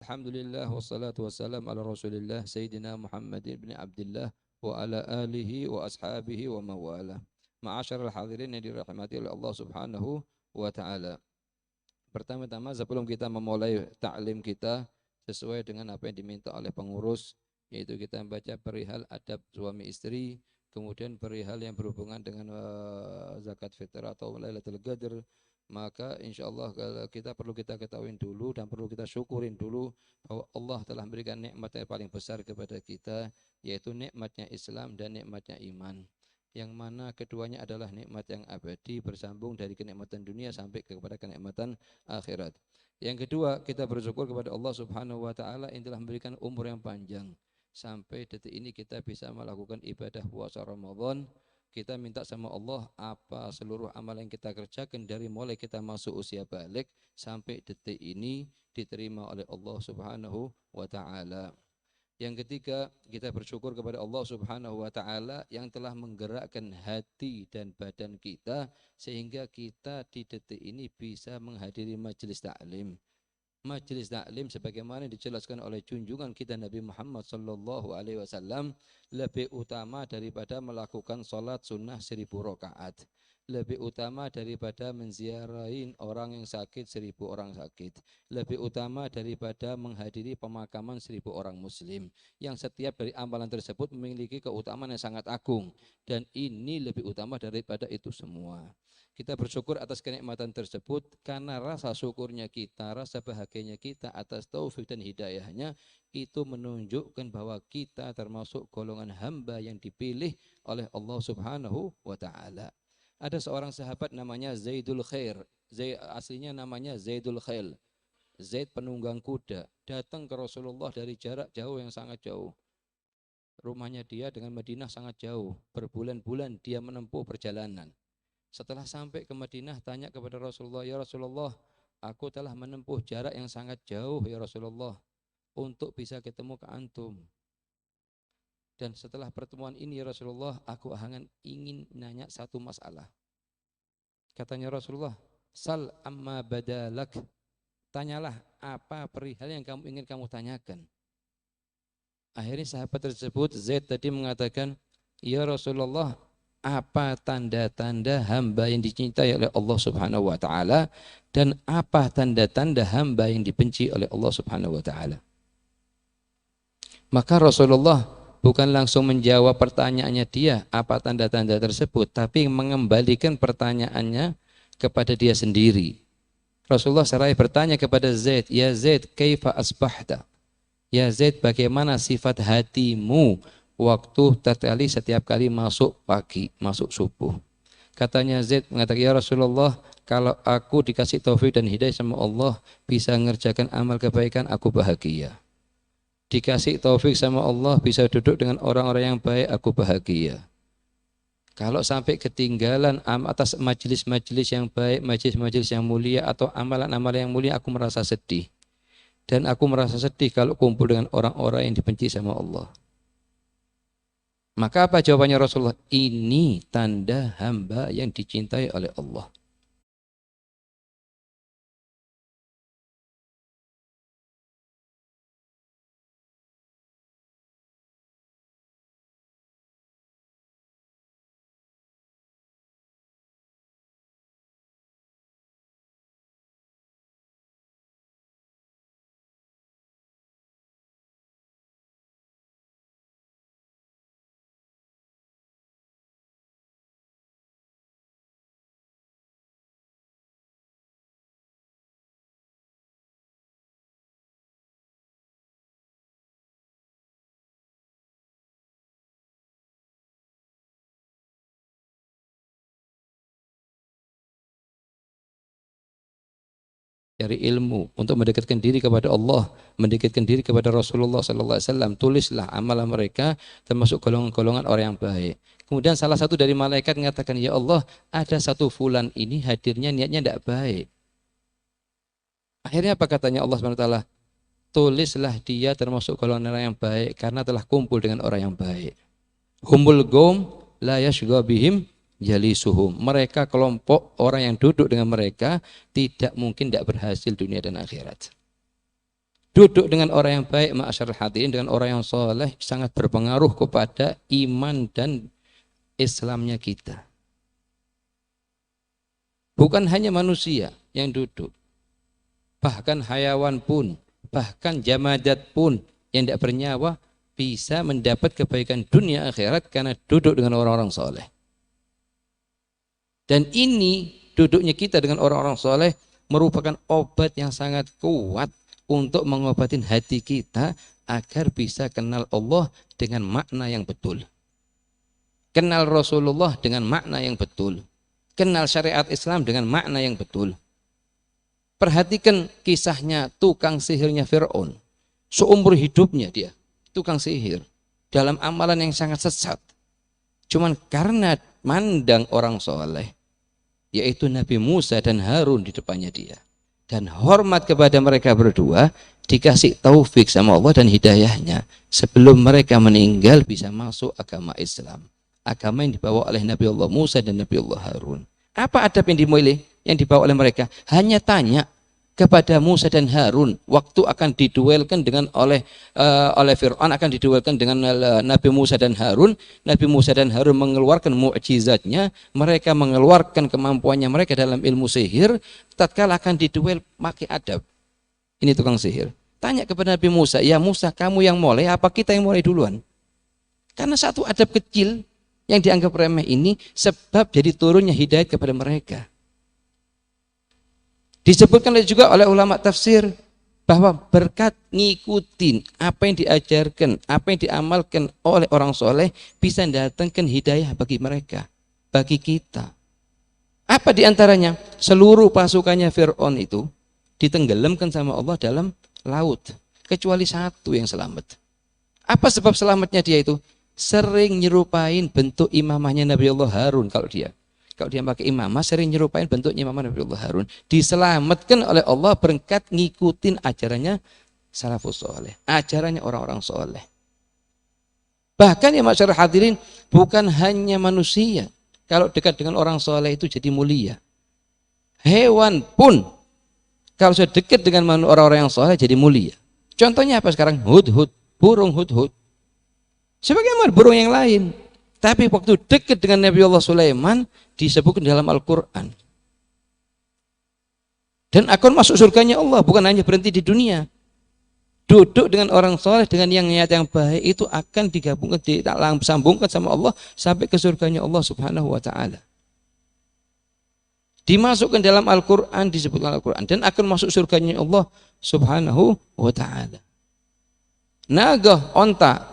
Alhamdulillah wassalatu wassalam ala Rasulillah Sayyidina Muhammad bin Abdullah wa ala alihi wa ashabihi wa mawala. Ma'asyiral hadirin yang dirahmati oleh Allah Subhanahu wa taala. Pertama-tama sebelum kita memulai ta'lim kita sesuai dengan apa yang diminta oleh pengurus, yaitu kita membaca perihal adab suami istri, kemudian perihal yang berhubungan dengan zakat fitrah atau Lailatul Qadar, maka insyaallah kita perlu kita ketahui dulu dan perlu kita syukurin dulu bahwa Allah telah memberikan nikmat yang paling besar kepada kita, yaitu nikmatnya Islam dan nikmatnya iman, yang mana keduanya adalah nikmat yang abadi bersambung dari kenikmatan dunia sampai kepada kenikmatan akhirat. Yang kedua, kita bersyukur kepada Allah Subhanahu wa taala yang telah memberikan umur yang panjang sampai detik ini kita bisa melakukan ibadah puasa Ramadan. Kita minta sama Allah apa seluruh amal yang kita kerjakan dari mulai kita masuk usia balik sampai detik ini diterima oleh Allah Subhanahu wa taala. Yang ketiga, kita bersyukur kepada Allah Subhanahu wa taala yang telah menggerakkan hati dan badan kita sehingga kita di detik ini bisa menghadiri majelis taklim. Majelis taklim sebagaimana dijelaskan oleh junjungan kita Nabi Muhammad sallallahu alaihi wasallam lebih utama daripada melakukan salat sunnah 1000 rakaat. Lebih utama daripada menziarahi orang yang sakit 1000 orang sakit. Lebih utama daripada menghadiri pemakaman 1000 orang muslim. Yang setiap dari amalan tersebut memiliki keutamaan yang sangat agung. Dan ini lebih utama daripada itu semua. Kita bersyukur atas kenikmatan tersebut karena rasa syukurnya kita, rasa bahagianya kita atas taufik dan hidayahnya itu menunjukkan bahwa kita termasuk golongan hamba yang dipilih oleh Allah Subhanahu wa taala. Ada seorang sahabat namanya Zaidul Khair. Aslinya namanya Zaidul Khail. Zaid penunggang kuda. Datang ke Rasulullah dari jarak jauh yang sangat jauh. Rumahnya dia dengan Madinah sangat jauh. Berbulan-bulan dia menempuh perjalanan. Setelah sampai ke Madinah tanya kepada Rasulullah, "Ya Rasulullah, aku telah menempuh jarak yang sangat jauh ya Rasulullah untuk bisa ketemu ke antum. Dan setelah pertemuan ini ya Rasulullah, aku ingin nanya satu masalah." Katanya Rasulullah, "Sal amma badalak." Tanyalah apa perihal yang ingin kamu tanyakan. Akhirnya sahabat tersebut Zaid tadi mengatakan, "Ya Rasulullah, apa tanda-tanda hamba yang dicintai oleh Allah Subhanahu wa taala dan apa tanda-tanda hamba yang dibenci oleh Allah Subhanahu wa taala?" Maka Rasulullah bukan langsung menjawab pertanyaannya dia apa tanda-tanda tersebut, tapi mengembalikan pertanyaannya kepada dia sendiri. Rasulullah seraya bertanya kepada Zaid, "Ya Zaid, kaifa asbahta?" Ya Zaid, bagaimana sifat hatimu waktu setiap kali masuk pagi, masuk subuh? Katanya Zaid mengatakan, "Ya Rasulullah, kalau aku dikasih taufik dan hidayah sama Allah, bisa mengerjakan amal kebaikan, aku bahagia. Dikasih taufik sama Allah, bisa duduk dengan orang-orang yang baik, aku bahagia. Kalau sampai ketinggalan atas majelis-majelis yang baik, majelis-majelis yang mulia atau amalan-amalan yang mulia, aku merasa sedih. Dan aku merasa sedih kalau kumpul dengan orang-orang yang dibenci sama Allah." Maka apa jawabannya Rasulullah? Ini tanda hamba yang dicintai oleh Allah. Cari ilmu untuk mendekatkan diri kepada Allah, mendekatkan diri kepada Rasulullah sallallahu alaihi wasallam. Tulislah amalan mereka termasuk golongan-golongan orang yang baik. Kemudian salah satu dari malaikat mengatakan, "Ya Allah, ada satu fulan ini hadirnya niatnya tidak baik." Akhirnya apa katanya Allah Subhanahu wa taala? Tulislah dia termasuk golongan orang yang baik karena telah kumpul dengan orang yang baik. Humul qaum la yashgha bihim jalisuhum. Mereka kelompok orang yang duduk dengan mereka tidak mungkin tidak berhasil dunia dan akhirat. Duduk dengan orang yang baik, ma'asyarul hadirin, dengan orang yang soleh sangat berpengaruh kepada iman dan Islamnya kita. Bukan hanya manusia yang duduk, bahkan hayawan pun, bahkan jamadat pun yang tidak bernyawa bisa mendapat kebaikan dunia akhirat karena duduk dengan orang-orang soleh. Dan ini duduknya kita dengan orang-orang soleh merupakan obat yang sangat kuat untuk mengobatin hati kita agar bisa kenal Allah dengan makna yang betul. Kenal Rasulullah dengan makna yang betul. Kenal syariat Islam dengan makna yang betul. Perhatikan kisahnya tukang sihirnya Fir'aun. Seumur hidupnya dia tukang sihir dalam amalan yang sangat sesat. Cuman karena mandang orang soleh, yaitu Nabi Musa dan Harun di depannya dia, dan hormat kepada mereka berdua, dikasih taufik sama Allah dan hidayahnya sebelum mereka meninggal bisa masuk agama Islam, agama yang dibawa oleh Nabi Allah Musa dan Nabi Allah Harun. Apa adab yang dimilih yang dibawa oleh mereka? Hanya tanya kepada Musa dan Harun waktu akan diduelkan dengan oleh Fir'aun, akan diduelkan dengan Nabi Musa dan Harun. Nabi Musa dan Harun mengeluarkan mukjizatnya, mereka mengeluarkan kemampuannya mereka dalam ilmu sihir. Tatkala akan diduel pakai adab. Ini tukang sihir. Tanya kepada Nabi Musa, ya Musa, kamu yang mulai apa kita yang mulai duluan? Karena satu adab kecil yang dianggap remeh ini sebab jadi turunnya hidayat kepada mereka. Disebutkan juga oleh ulama tafsir bahwa berkat ngikutin apa yang diajarkan, apa yang diamalkan oleh orang soleh bisa mendatangkan hidayah bagi mereka, bagi kita. Apa diantaranya? Seluruh pasukannya Fir'aun itu ditenggelamkan sama Allah dalam laut, kecuali satu yang selamat. Apa sebab selamatnya dia itu? Sering nyerupain bentuk imamahnya Nabi Allah Harun. Kalau dia pakai imamah sering nyerupain bentuknya imamah Nabi Allah Harun. Diselamatkan oleh Allah berkat ngikutin ajarannya salafus soleh, ajarannya orang-orang soleh. Bahkan ya masyarakat hadirin, bukan hanya manusia kalau dekat dengan orang soleh itu jadi mulia. Hewan pun kalau sudah dekat dengan orang-orang yang soleh jadi mulia. Contohnya apa sekarang? Hudhud, burung hudhud. Sebagaimana burung yang lain. Tapi waktu dekat dengan Nabi Allah Sulaiman disebutkan dalam Al-Quran. Dan akan masuk surganya Allah, bukan hanya berhenti di dunia. Duduk dengan orang soleh, dengan yang niat yang baik itu akan digabungkan, disambungkan sama Allah sampai ke surganya Allah Subhanahu wa ta'ala. Dimasukkan dalam Al-Quran, disebutkan Al-Quran. Dan akan masuk surganya Allah Subhanahu wa ta'ala. Nagah,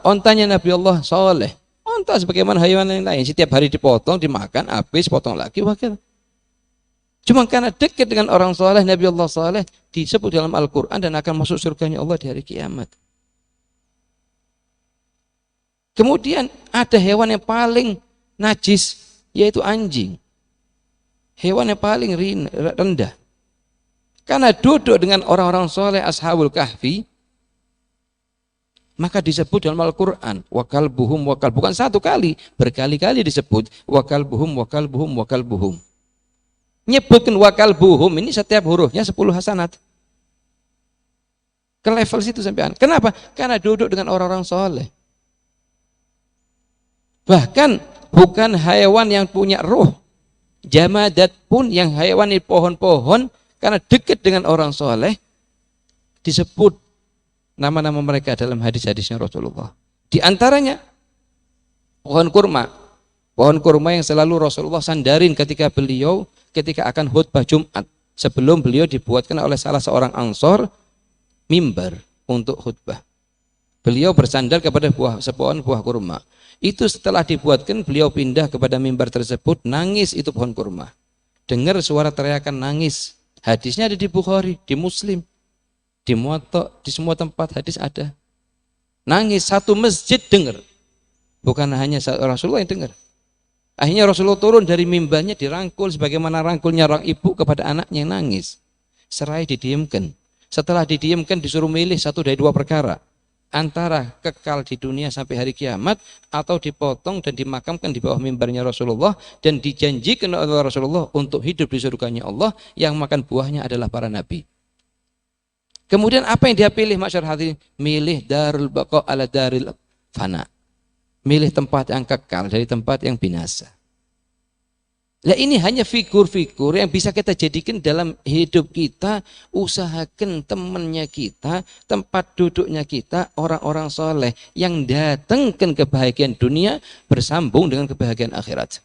ontanya Nabi Allah soleh. Onta sebagaimana hewan yang lain, setiap hari dipotong, dimakan, habis, potong lagi, wakil. Cuma karena dekat dengan orang soleh, Nabi Allah soleh disebut dalam Al-Quran dan akan masuk surganya Allah di hari kiamat. Kemudian ada hewan yang paling najis, yaitu anjing. Hewan yang paling rendah. Karena duduk dengan orang-orang soleh, Ashabul Kahfi, maka disebut dalam Al-Quran wakal buhum, bukan satu kali, berkali-kali disebut wakal buhum. Nyebutkan wakal buhum ini setiap hurufnya 10 hasanat. Ke level situ sampean. Kenapa? Karena duduk dengan orang-orang soleh. Bahkan bukan hewan yang punya ruh, jamadat pun yang hewan di pohon-pohon, karena dekat dengan orang soleh disebut nama-nama mereka dalam hadis-hadisnya Rasulullah. Di antaranya pohon kurma. Pohon kurma yang selalu Rasulullah sandarin ketika akan khutbah Jumat. Sebelum beliau dibuatkan oleh salah seorang ansor mimbar untuk khutbah. Beliau bersandar kepada sepohon buah kurma. Itu setelah dibuatkan, beliau pindah kepada mimbar tersebut, nangis itu pohon kurma. Dengar suara teriakan nangis. Hadisnya ada di Bukhari, di Muslim. Di Muwatta, di semua tempat hadis ada. Nangis, satu masjid dengar. Bukan hanya Rasulullah yang dengar. Akhirnya Rasulullah turun dari mimbarnya, dirangkul sebagaimana rangkulnya orang ibu kepada anaknya yang nangis. Seraya didiamkan. Setelah didiamkan disuruh milih satu dari dua perkara. Antara kekal di dunia sampai hari kiamat atau dipotong dan dimakamkan di bawah mimbarnya Rasulullah dan dijanjikan oleh Rasulullah untuk hidup di surganya Allah yang makan buahnya adalah para nabi. Kemudian apa yang dia pilih masyarakat hadirin? Milih darul baqa ala daril fana. Milih tempat yang kekal dari tempat yang binasa. Nah ini hanya figur-figur yang bisa kita jadikan dalam hidup kita. Usahakan temannya kita, tempat duduknya kita, orang-orang soleh yang datangkan kebahagiaan dunia bersambung dengan kebahagiaan akhirat.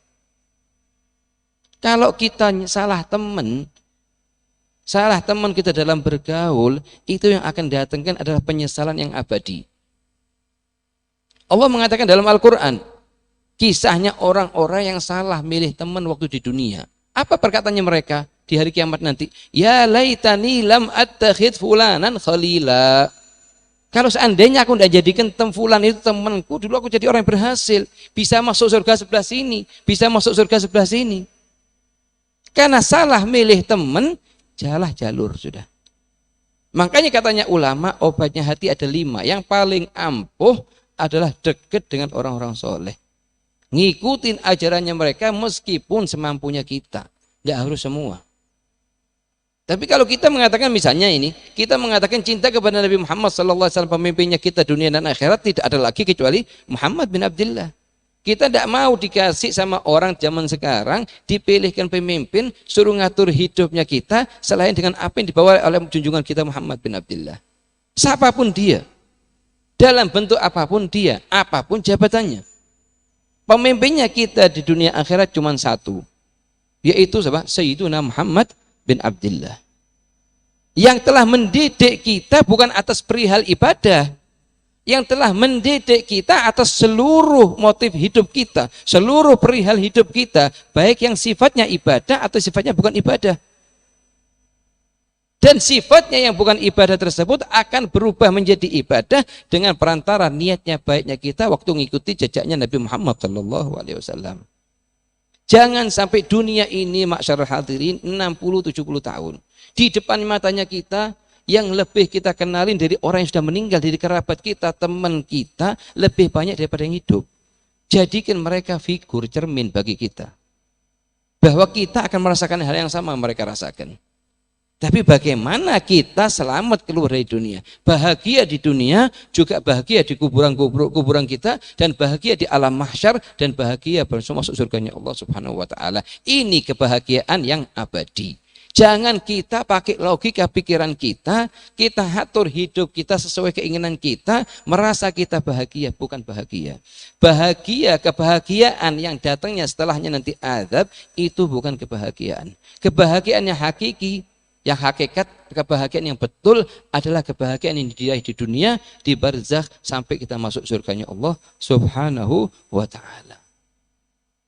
Kalau kita salah teman kita dalam bergaul, itu yang akan datangkan adalah penyesalan yang abadi. Allah mengatakan dalam Al-Quran, kisahnya orang-orang yang salah milih teman waktu di dunia. Apa perkataannya mereka di hari kiamat nanti? Ya laitani lam attakhid fulanan khalila. Kalau seandainya aku tidak jadikan fulan itu temanku, dulu aku jadi orang yang berhasil. Bisa masuk surga sebelah sini, bisa masuk surga sebelah sini. Karena salah milih teman, salah jalur sudah. Makanya katanya ulama, obatnya hati ada 5. Yang paling ampuh adalah dekat dengan orang-orang soleh. Ngikutin ajarannya mereka meskipun semampunya kita. Tidak harus semua. Tapi kalau kita mengatakan misalnya ini, kita mengatakan cinta kepada Nabi Muhammad SAW, pemimpinnya kita dunia dan akhirat, tidak ada lagi kecuali Muhammad bin Abdullah. Kita tidak mau dikasih sama orang zaman sekarang, dipilihkan pemimpin, suruh ngatur hidupnya kita, selain dengan apa yang dibawa oleh junjungan kita Muhammad bin Abdullah. Siapapun dia. Dalam bentuk apapun dia, apapun jabatannya. Pemimpinnya kita di dunia akhirat cuma satu, yaitu siapa? Sayyiduna Muhammad bin Abdullah. Yang telah mendidik kita bukan atas perihal ibadah, yang telah mendidik kita atas seluruh motif hidup kita, seluruh perihal hidup kita, baik yang sifatnya ibadah atau sifatnya bukan ibadah. Dan sifatnya yang bukan ibadah tersebut akan berubah menjadi ibadah dengan perantara niatnya baiknya kita waktu mengikuti jejaknya Nabi Muhammad SAW. Jangan sampai dunia ini masyarakat hadirin 60-70 tahun. Di depan matanya kita yang lebih kita kenalin dari orang yang sudah meninggal, dari kerabat kita, teman kita, lebih banyak daripada yang hidup. Jadikan mereka figur cermin bagi kita. Bahwa kita akan merasakan hal yang sama mereka rasakan. Tapi bagaimana kita selamat keluar dari dunia? Bahagia di dunia, juga bahagia di kuburan kita, dan bahagia di alam mahsyar, dan bahagia bersama masuk surganya Allah Subhanahu wa taala. Ini kebahagiaan yang abadi. Jangan kita pakai logika pikiran kita atur hidup kita sesuai keinginan kita, merasa kita bahagia, bukan bahagia. Bahagia, kebahagiaan yang datangnya setelahnya nanti azab, itu bukan kebahagiaan. Kebahagiaan yang hakiki, yang hakikat, kebahagiaan yang betul adalah kebahagiaan yang diraih di dunia, di barzakh, sampai kita masuk surganya Allah Subhanahu wa ta'ala.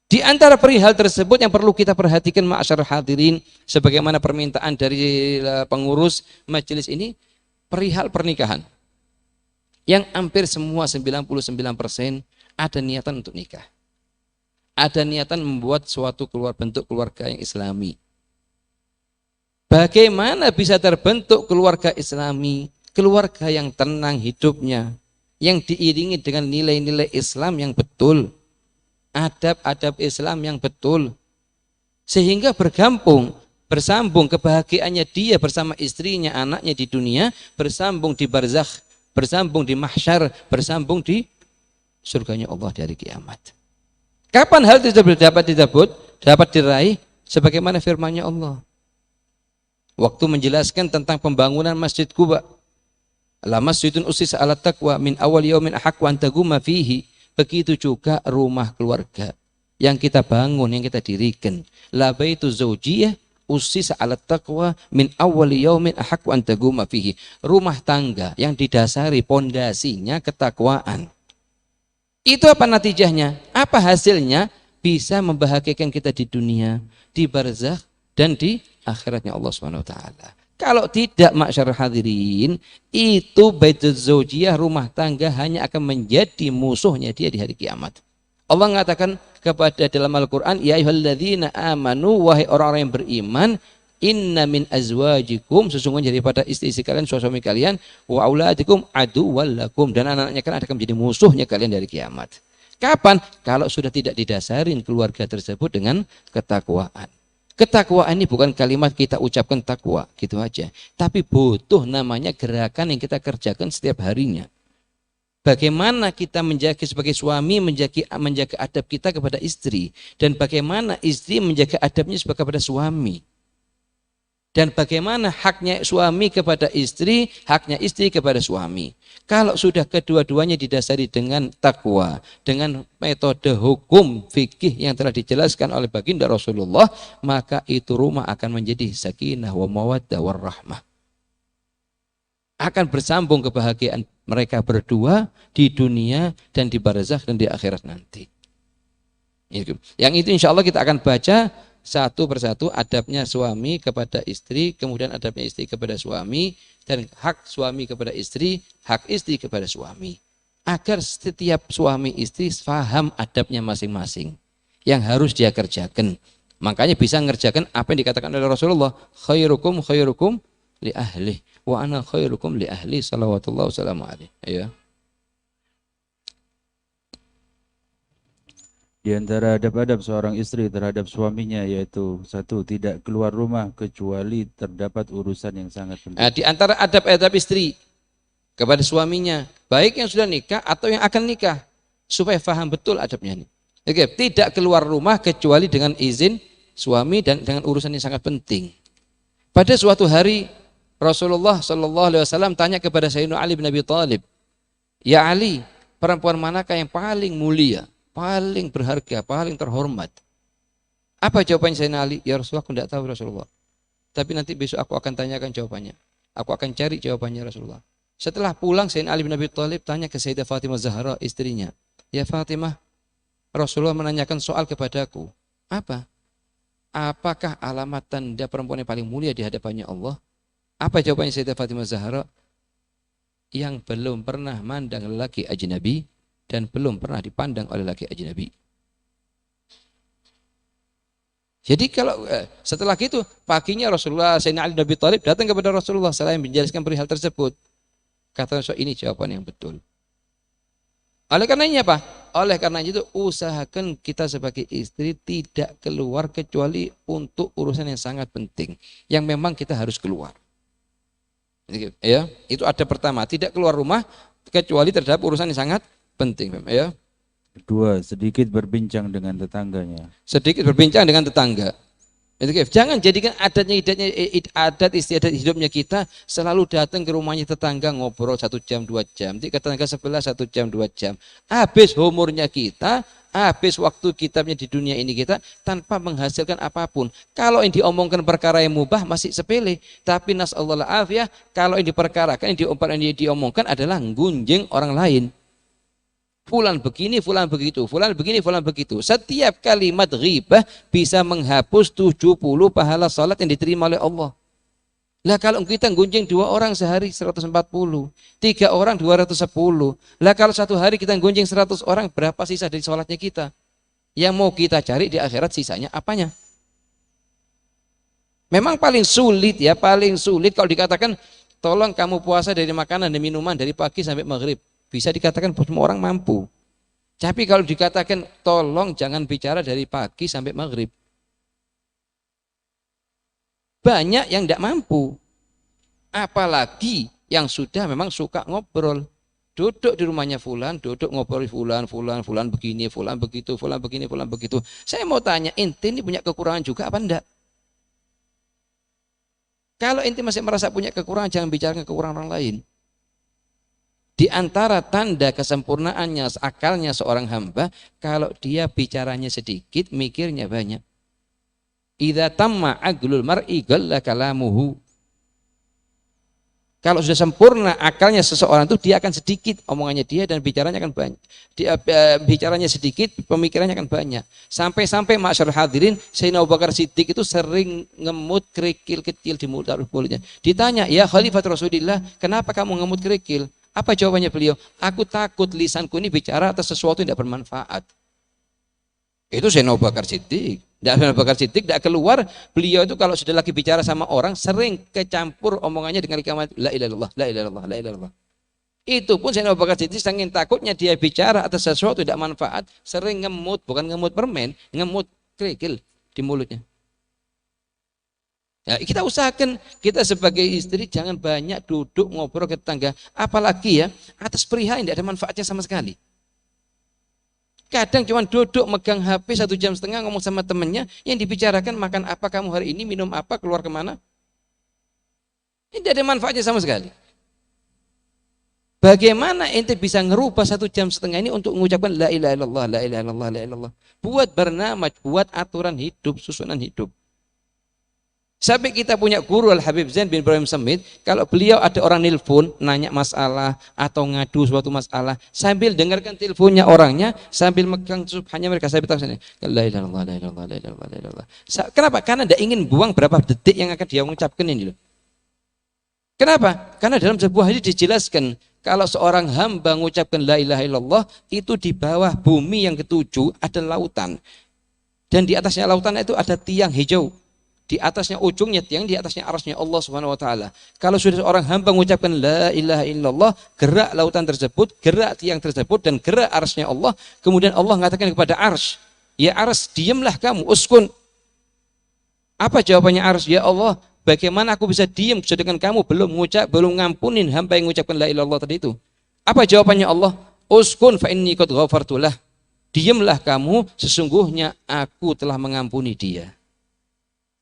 Di antara perihal tersebut yang perlu kita perhatikan ma'asyarul hadirin, sebagaimana permintaan dari pengurus majelis ini, perihal pernikahan. Yang hampir semua 99% ada niatan untuk nikah. Ada niatan membuat suatu bentuk keluarga yang islami. Bagaimana bisa terbentuk keluarga islami, keluarga yang tenang hidupnya, yang diiringi dengan nilai-nilai Islam yang betul, adab-adab Islam yang betul, sehingga bersambung kebahagiaannya dia bersama istrinya, anaknya di dunia, bersambung di barzakh, bersambung di mahsyar, bersambung di surganya Allah dari kiamat. Kapan hal tersebut dapat diraih? Sebagaimana firman-Nya Allah. Waktu menjelaskan tentang pembangunan Masjid Quba. La masjidun ussisa 'ala taqwa min awal yaumin ahaqqu an taquma fihi. Begitu juga rumah keluarga yang kita bangun, yang kita dirikan. La baitu zaujiyah ussisa 'ala taqwa min awal yaumin ahaqqu an taquma fihi. Rumah tangga yang didasari pondasinya ketakwaan. Itu apa natijahnya? Apa hasilnya? Bisa membahagiakan kita di dunia, di barzakh, dan di akhiratnya Allah Subhanahu wa taala. Kalau tidak, ma'syarul hadirin, itu baitul zaujiyah, rumah tangga, hanya akan menjadi musuhnya dia di hari kiamat. Allah mengatakan kepada dalam Al-Qur'an, ya ayyuhalladzina amanu, wahai orang-orang yang beriman, inna min azwajikum, sesungguhnya daripada istri-istri kalian, suami kalian, wa auladikum aduwwal lakum, dan anak-anaknya kalian akan menjadi musuhnya kalian dari kiamat. Kapan? Kalau sudah tidak didasarin keluarga tersebut dengan ketakwaan. Ketakwaan ini bukan kalimat kita ucapkan takwa, gitu aja. Tapi butuh namanya gerakan yang kita kerjakan setiap harinya. Bagaimana kita menjaga sebagai suami, menjaga adab kita kepada istri. Dan bagaimana istri menjaga adabnya kepada suami. Dan bagaimana haknya suami kepada istri, haknya istri kepada suami. Kalau sudah kedua-duanya didasari dengan takwa, dengan metode hukum fikih yang telah dijelaskan oleh baginda Rasulullah, maka itu rumah akan menjadi sakinah wa mawaddah warahmah. Akan bersambung kebahagiaan mereka berdua di dunia dan di barzakh dan di akhirat nanti. Yang itu insya Allah kita akan baca satu persatu, adabnya suami kepada istri, kemudian adabnya istri kepada suami, dan hak suami kepada istri, hak istri kepada suami. Agar setiap suami istri faham adabnya masing-masing yang harus dia kerjakan. Makanya bisa mengerjakan apa yang dikatakan oleh Rasulullah, khairukum khairukum li ahli wa ana khairukum li ahli salawatullah wassalamu alaihi. Ya. Di antara adab-adab seorang istri terhadap suaminya yaitu satu, tidak keluar rumah kecuali terdapat urusan yang sangat penting. Di antara adab-adab istri kepada suaminya, baik yang sudah nikah atau yang akan nikah, supaya faham betul adabnya ini. Oke, tidak keluar rumah kecuali dengan izin suami dan dengan urusan yang sangat penting. Pada suatu hari Rasulullah Shallallahu Alaihi Wasallam tanya kepada Sayyidina Ali bin Abi Thalib, ya Ali, perempuan manakah yang paling mulia, paling berharga, paling terhormat? Apa jawabannya Sayyidina Ali? Ya Rasulullah, aku tidak tahu Rasulullah. Tapi nanti besok aku akan tanyakan jawabannya. Aku akan cari jawabannya Rasulullah. Setelah pulang Sayyidina Ali bin Abi Thalib tanya ke Sayyidah Fatimah Zahra, istrinya. Ya Fatimah, Rasulullah menanyakan soal kepadaku. Apa? Apakah alamat tanda perempuan yang paling mulia di hadapannya Allah? Apa jawabannya Sayyidah Fatimah Zahra? Yang belum pernah mandang lelaki ajnabi dan belum pernah dipandang oleh laki ajnabi. Jadi kalau setelah itu paginya Rasulullah Sayyidina Ali bin Abi Thalib datang kepada Rasulullah SAW menjelaskan perihal tersebut. Kata Rasul, ini jawaban yang betul. Oleh karenanya apa? Oleh karena itu usahakan kita sebagai istri tidak keluar kecuali untuk urusan yang sangat penting, yang memang kita harus keluar. Ya, itu ada pertama, tidak keluar rumah kecuali terhadap urusan yang sangat penting, ya. Kedua, sedikit berbincang dengan tetangganya. Sedikit berbincang dengan tetangga. Jangan jadikan adat istiadat hidupnya kita selalu datang ke rumahnya tetangga ngobrol 1 jam 2 jam, ke tetangga sebelah 1 jam 2 jam. Habis umurnya kita, habis waktu kita di dunia ini kita tanpa menghasilkan apapun. Kalau yang diomongkan perkara yang mubah masih sepele, tapi nasallahu afiyah, kalau yang diperkarakan, yang diomongkan adalah gunjing orang lain. Fulan begini, fulan begitu, fulan begini, fulan begitu. Setiap kalimat ghibah bisa menghapus 70 pahala salat yang diterima oleh Allah. Lah kalau kita gunjing 2 orang sehari 140, 3 orang 210. Lah kalau 1 hari kita gunjing 100 orang, berapa sisa dari salatnya kita? Yang mau kita cari di akhirat sisanya apanya? Memang paling sulit kalau dikatakan tolong kamu puasa dari makanan dan minuman dari pagi sampai maghrib. Bisa dikatakan semua orang mampu. Tapi kalau dikatakan tolong jangan bicara dari pagi sampai maghrib. Banyak yang tidak mampu. Apalagi yang sudah memang suka ngobrol. Duduk di rumahnya fulan, duduk ngobrol fulan begini, fulan begitu, fulan begini, fulan begitu. Saya mau tanya, ente ini punya kekurangan juga apa enggak? Kalau ente masih merasa punya kekurangan, jangan bicara kekurangan orang lain. Di antara tanda kesempurnaannya, akalnya seorang hamba, kalau dia bicaranya sedikit, mikirnya banyak. Idza tamma aqlul mar'i qalla kalamuhu. Kalau sudah sempurna akalnya seseorang itu, dia akan sedikit omongannya dia dan bicaranya akan banyak. Dia bicaranya sedikit, pemikirannya akan banyak. Sampai-sampai masyarakat hadirin, Sayyidina Abu Bakar Siddiq itu sering ngemut kerikil kecil di mulutnya. Ditanya, ya Khalifat Rasulullah, kenapa kamu ngemut kerikil? Apa jawabannya beliau? Aku takut lisanku ini bicara atas sesuatu yang tidak bermanfaat. Itu Sayyidina Abu Bakar Siddiq. Sayyidina Abu Bakar Siddiq tidak keluar. Beliau itu kalau sudah lagi bicara sama orang sering kecampur omongannya dengan kalimat la ilaha illallah, la ilaha illallah, la ilaha illallah. Itu pun Sayyidina Abu Bakar Siddiq saking takutnya dia bicara atas sesuatu yang tidak manfaat, sering ngemut, bukan ngemut permen, ngemut kerikil di mulutnya. Ya, kita usahakan kita sebagai istri jangan banyak duduk ngobrol ke tetangga, apalagi ya atas perihal yang tidak ada manfaatnya sama sekali. Kadang cuma duduk megang HP 1,5 jam ngomong sama temennya, yang dibicarakan makan apa kamu hari ini, minum apa, keluar kemana. Ini tidak ada manfaatnya sama sekali. Bagaimana ente bisa ngerubah 1,5 jam ini untuk mengucapkan la ilaha illallah, la ilaha illallah, la ilaha illallah. Buat bernama, buat aturan hidup, susunan hidup. Sampai kita punya guru Al-Habib Zain bin Ibrahim Samit, kalau beliau ada orang nelpon, nanya masalah atau ngadu suatu masalah, sambil dengarkan teleponnya orangnya, sambil megang subhannya mereka, saya bertanya, la ilaha illallah, la ilaha illallah, la ilaha illallah, la ilaha illallah. Kenapa? Karena tidak ingin buang berapa detik yang akan dia mengucapkan ini. Kenapa? Karena dalam sebuah hadis dijelaskan, kalau seorang hamba mengucapkan la ilaha illallah, itu di bawah bumi yang ketujuh ada lautan. Dan di atasnya lautan itu ada tiang hijau. Di atasnya ujungnya tiang, di atasnya arasnya Allah Subhanahu wa taala. Kalau sudah seorang hamba mengucapkan la ilaha illallah, gerak lautan tersebut, gerak tiang tersebut dan gerak arasnya Allah, kemudian Allah mengatakan kepada arsy, ya arsy, diamlah kamu, uskun. Apa jawabannya arsy? Ya Allah, bagaimana aku bisa diam sedangkan kamu belum ngampunin hamba yang mengucapkan la ilaha illallah tadi itu? Apa jawabannya Allah? Uskun fa inni qad ghafartu lah. Diamlah kamu, sesungguhnya aku telah mengampuni dia.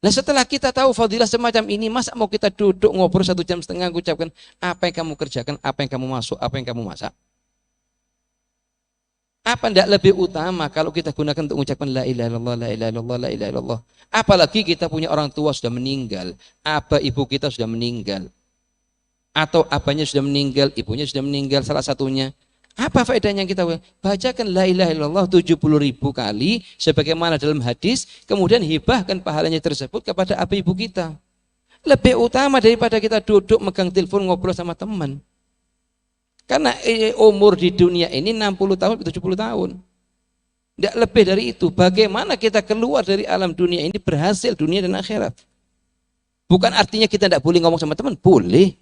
Nah setelah kita tahu fadilah semacam ini, masa mau kita duduk ngobrol 1,5 jam ucapkan apa yang kamu kerjakan, apa yang kamu masuk, apa yang kamu masak? Apa tidak lebih utama kalau kita gunakan untuk mengucapkan la ilaha illallah, la ilaha illallah, la ilaha illallah? Apalagi kita punya orang tua sudah meninggal, apa ibu kita sudah meninggal, atau apanya sudah meninggal, ibunya sudah meninggal, salah satunya. Apa faedahnya kita bacakan la ilaha illallah 70.000 kali sebagaimana dalam hadis, kemudian hibahkan pahalanya tersebut kepada apa ibu kita. Lebih utama daripada kita duduk megang telepon ngobrol sama teman. Karena umur di dunia ini 60 tahun 70 tahun. Tidak lebih dari itu. Bagaimana kita keluar dari alam dunia ini berhasil dunia dan akhirat. Bukan artinya kita tidak boleh ngomong sama teman, boleh.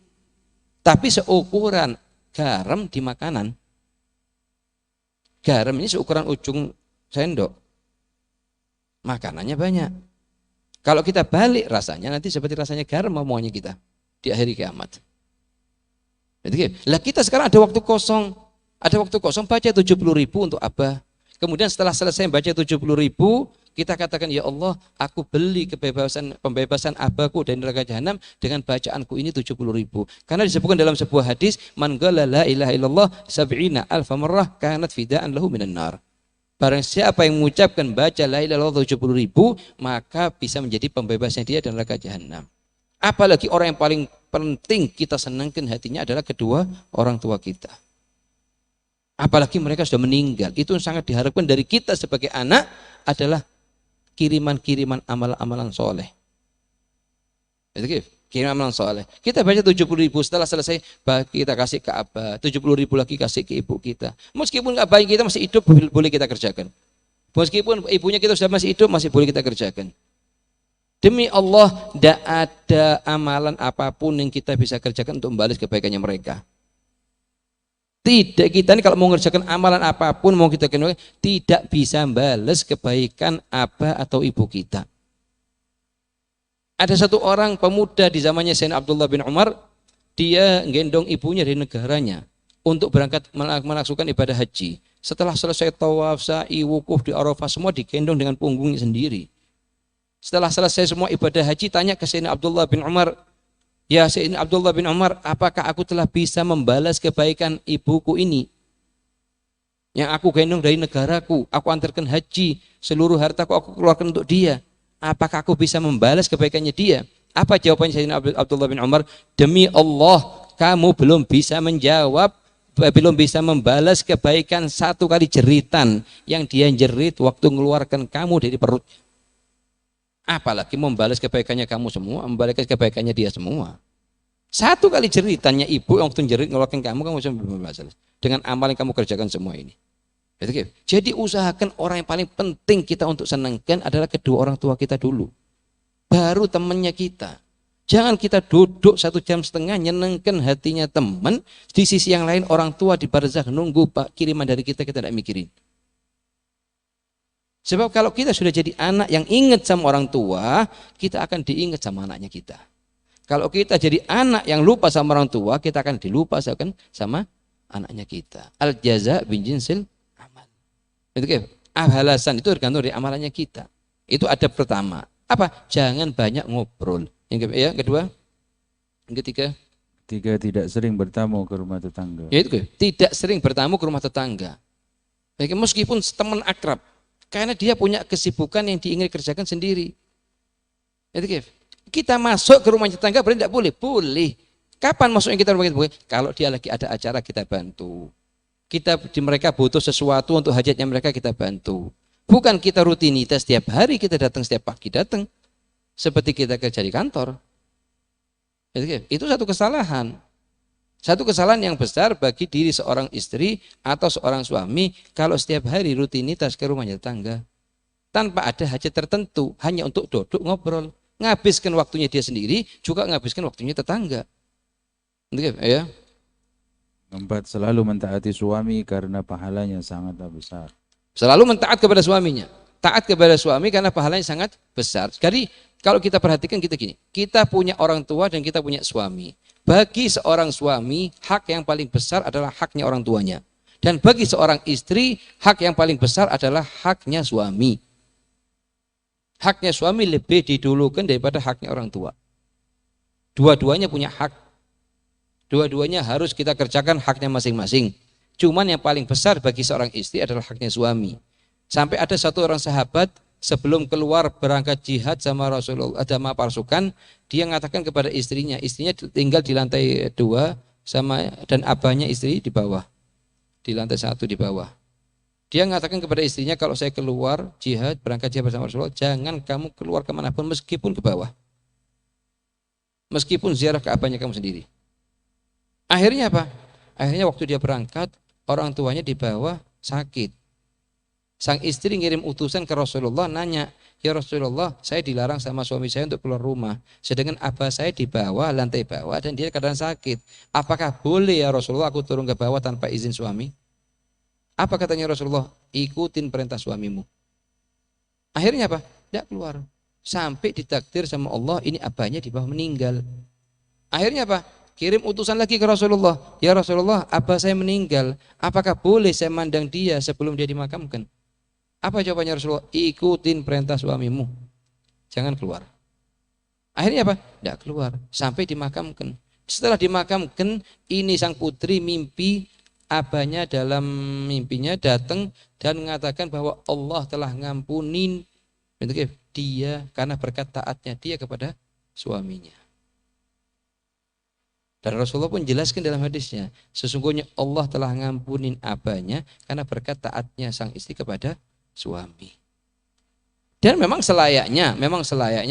Tapi seukuran garam di makanan. Garam ini seukuran ujung sendok. Makanannya banyak. Kalau kita balik rasanya nanti seperti rasanya garam omongannya kita di akhir kiamat. Jadi, lah kita sekarang ada waktu kosong baca 70.000 untuk apa? Kemudian setelah selesai baca 70.000, kita katakan ya Allah, aku beli pembebasan abaku dari neraka jahanam dengan bacaanku ini 70.000. Karena disebutkan dalam sebuah hadis, man qala la ilaha illallah 70.000 marrah kanat fidaan lahu minan nar. Barang siapa yang mengucapkan baca la ilaha illallah 70.000, maka bisa menjadi pembebasnya dia dari neraka jahanam. Apalagi orang yang paling penting kita senangkan hatinya adalah kedua orang tua kita. Apalagi mereka sudah meninggal. Itu yang sangat diharapkan dari kita sebagai anak adalah kiriman-kiriman amalan-amalan soleh. Kiriman amalan soleh. Kita baca 70.000, setelah selesai kita kasih ke abah, 70.000 lagi kasih ke ibu kita. Meskipun abah kita masih hidup, boleh kita kerjakan. Meskipun ibunya kita sudah masih hidup, masih boleh kita kerjakan. Demi Allah, tidak ada amalan apapun yang kita bisa kerjakan untuk membalas kebaikannya mereka. Tidak, kita ini kalau mau mengerjakan amalan apapun, mau kita kenal, tidak bisa balas kebaikan abah atau ibu kita. Ada satu orang pemuda di zamannya Sayyidina Abdullah bin Umar, dia gendong ibunya dari negaranya untuk berangkat melaksanakan ibadah haji. Setelah selesai tawaf, sa'i, wukuf di Arafah, semua digendong dengan punggungnya sendiri. Setelah selesai semua ibadah haji, tanya ke Sayyidina Abdullah bin Umar, ya Sayyidina Abdullah bin Umar, apakah aku telah bisa membalas kebaikan ibuku ini? Yang aku gendong dari negaraku, aku antarkan haji, seluruh hartaku aku keluarkan untuk dia. Apakah aku bisa membalas kebaikannya dia? Apa jawabannya Sayyidina Abdullah bin Umar? Demi Allah, kamu belum bisa menjawab, belum bisa membalas kebaikan satu kali jeritan yang dia jerit waktu mengeluarkan kamu dari perut. Apalagi membalas kebaikannya kamu semua, membalas kebaikannya dia semua. Satu kali jeritannya ibu yang waktu jerit ngeluarkan kamu bisa membalas dengan amal yang kamu kerjakan semua ini. Jadi usahakan orang yang paling penting kita untuk senangkan adalah kedua orang tua kita dulu. Baru temannya kita. Jangan kita duduk 1,5 jam nyenengkan hatinya teman, di sisi yang lain orang tua di barzakh nunggu kiriman dari kita tidak mikirin. Sebab kalau kita sudah jadi anak yang ingat sama orang tua, kita akan diingat sama anaknya kita. Kalau kita jadi anak yang lupa sama orang tua, kita akan dilupa sama anaknya kita. Al jaza bin jinsil amal. Itu kan? Balasan itu tergantung dari amalannya kita. Itu adab pertama. Apa? Jangan banyak ngobrol. Yang kedua, yang ketiga. Tiga, tidak sering bertamu ke rumah tetangga. Ya itu, tidak sering bertamu ke rumah tetangga. Meskipun teman akrab. Karena dia punya kesibukan yang diingin kerjakan sendiri. Itu kita masuk ke rumah tetangga berarti tidak boleh? Boleh. Kapan masuknya kita rumah kita boleh? Kalau dia lagi ada acara kita bantu. Mereka butuh sesuatu untuk hajatnya mereka kita bantu. Bukan kita rutinitas setiap hari kita datang, setiap pagi datang. Seperti kita kerja di kantor. Itu satu kesalahan. Satu kesalahan yang besar bagi diri seorang istri atau seorang suami kalau setiap hari rutinitas ke rumahnya tetangga tanpa ada hajat tertentu, hanya untuk duduk ngobrol, ngabiskan waktunya dia sendiri, juga ngabiskan waktunya tetangga. Ya. Keempat, selalu mentaati suami karena pahalanya sangat besar. Selalu mentaat kepada suaminya. Taat kepada suami karena pahalanya sangat besar. Jadi kalau kita perhatikan kita gini, kita punya orang tua dan kita punya suami. Bagi seorang suami, hak yang paling besar adalah haknya orang tuanya. Dan bagi seorang istri, hak yang paling besar adalah haknya suami. Haknya suami lebih didulukan daripada haknya orang tua. Dua-duanya punya hak. Dua-duanya harus kita kerjakan haknya masing-masing. Cuman yang paling besar bagi seorang istri adalah haknya suami. Sampai ada satu orang sahabat sebelum keluar berangkat jihad sama Rasulullah, sama pasukan, dia mengatakan kepada istrinya tinggal di lantai 2 dan abahnya istri di bawah, di lantai 1 di bawah. Dia mengatakan kepada istrinya, kalau saya keluar jihad, berangkat jihad bersama Rasulullah, jangan kamu keluar kemanapun meskipun ke bawah, meskipun ziarah ke abahnya kamu sendiri. Akhirnya apa? Akhirnya waktu dia berangkat, orang tuanya di bawah sakit. Sang istri ngirim utusan ke Rasulullah, nanya, ya Rasulullah, saya dilarang sama suami saya untuk keluar rumah. Sedangkan abah saya di bawah, lantai bawah, dan dia keadaan sakit. Apakah boleh ya Rasulullah aku turun ke bawah tanpa izin suami? Apa katanya Rasulullah? Ikutin perintah suamimu. Akhirnya apa? Tidak keluar. Sampai ditakdir sama Allah, ini abahnya di bawah meninggal. Akhirnya apa? Kirim utusan lagi ke Rasulullah. Ya Rasulullah, abah saya meninggal. Apakah boleh saya mandang dia sebelum dia dimakamkan? Apa jawabannya Rasulullah? Ikutin perintah suamimu. Jangan keluar. Akhirnya apa? Tidak keluar. Sampai dimakamkan. Setelah dimakamkan, ini sang putri mimpi abahnya dalam mimpinya datang dan mengatakan bahwa Allah telah ngampunin dia karena berkat taatnya dia kepada suaminya. Dan Rasulullah pun jelaskan dalam hadisnya, sesungguhnya Allah telah ngampunin abahnya karena berkat taatnya sang istri kepada suami. Dan memang selayaknya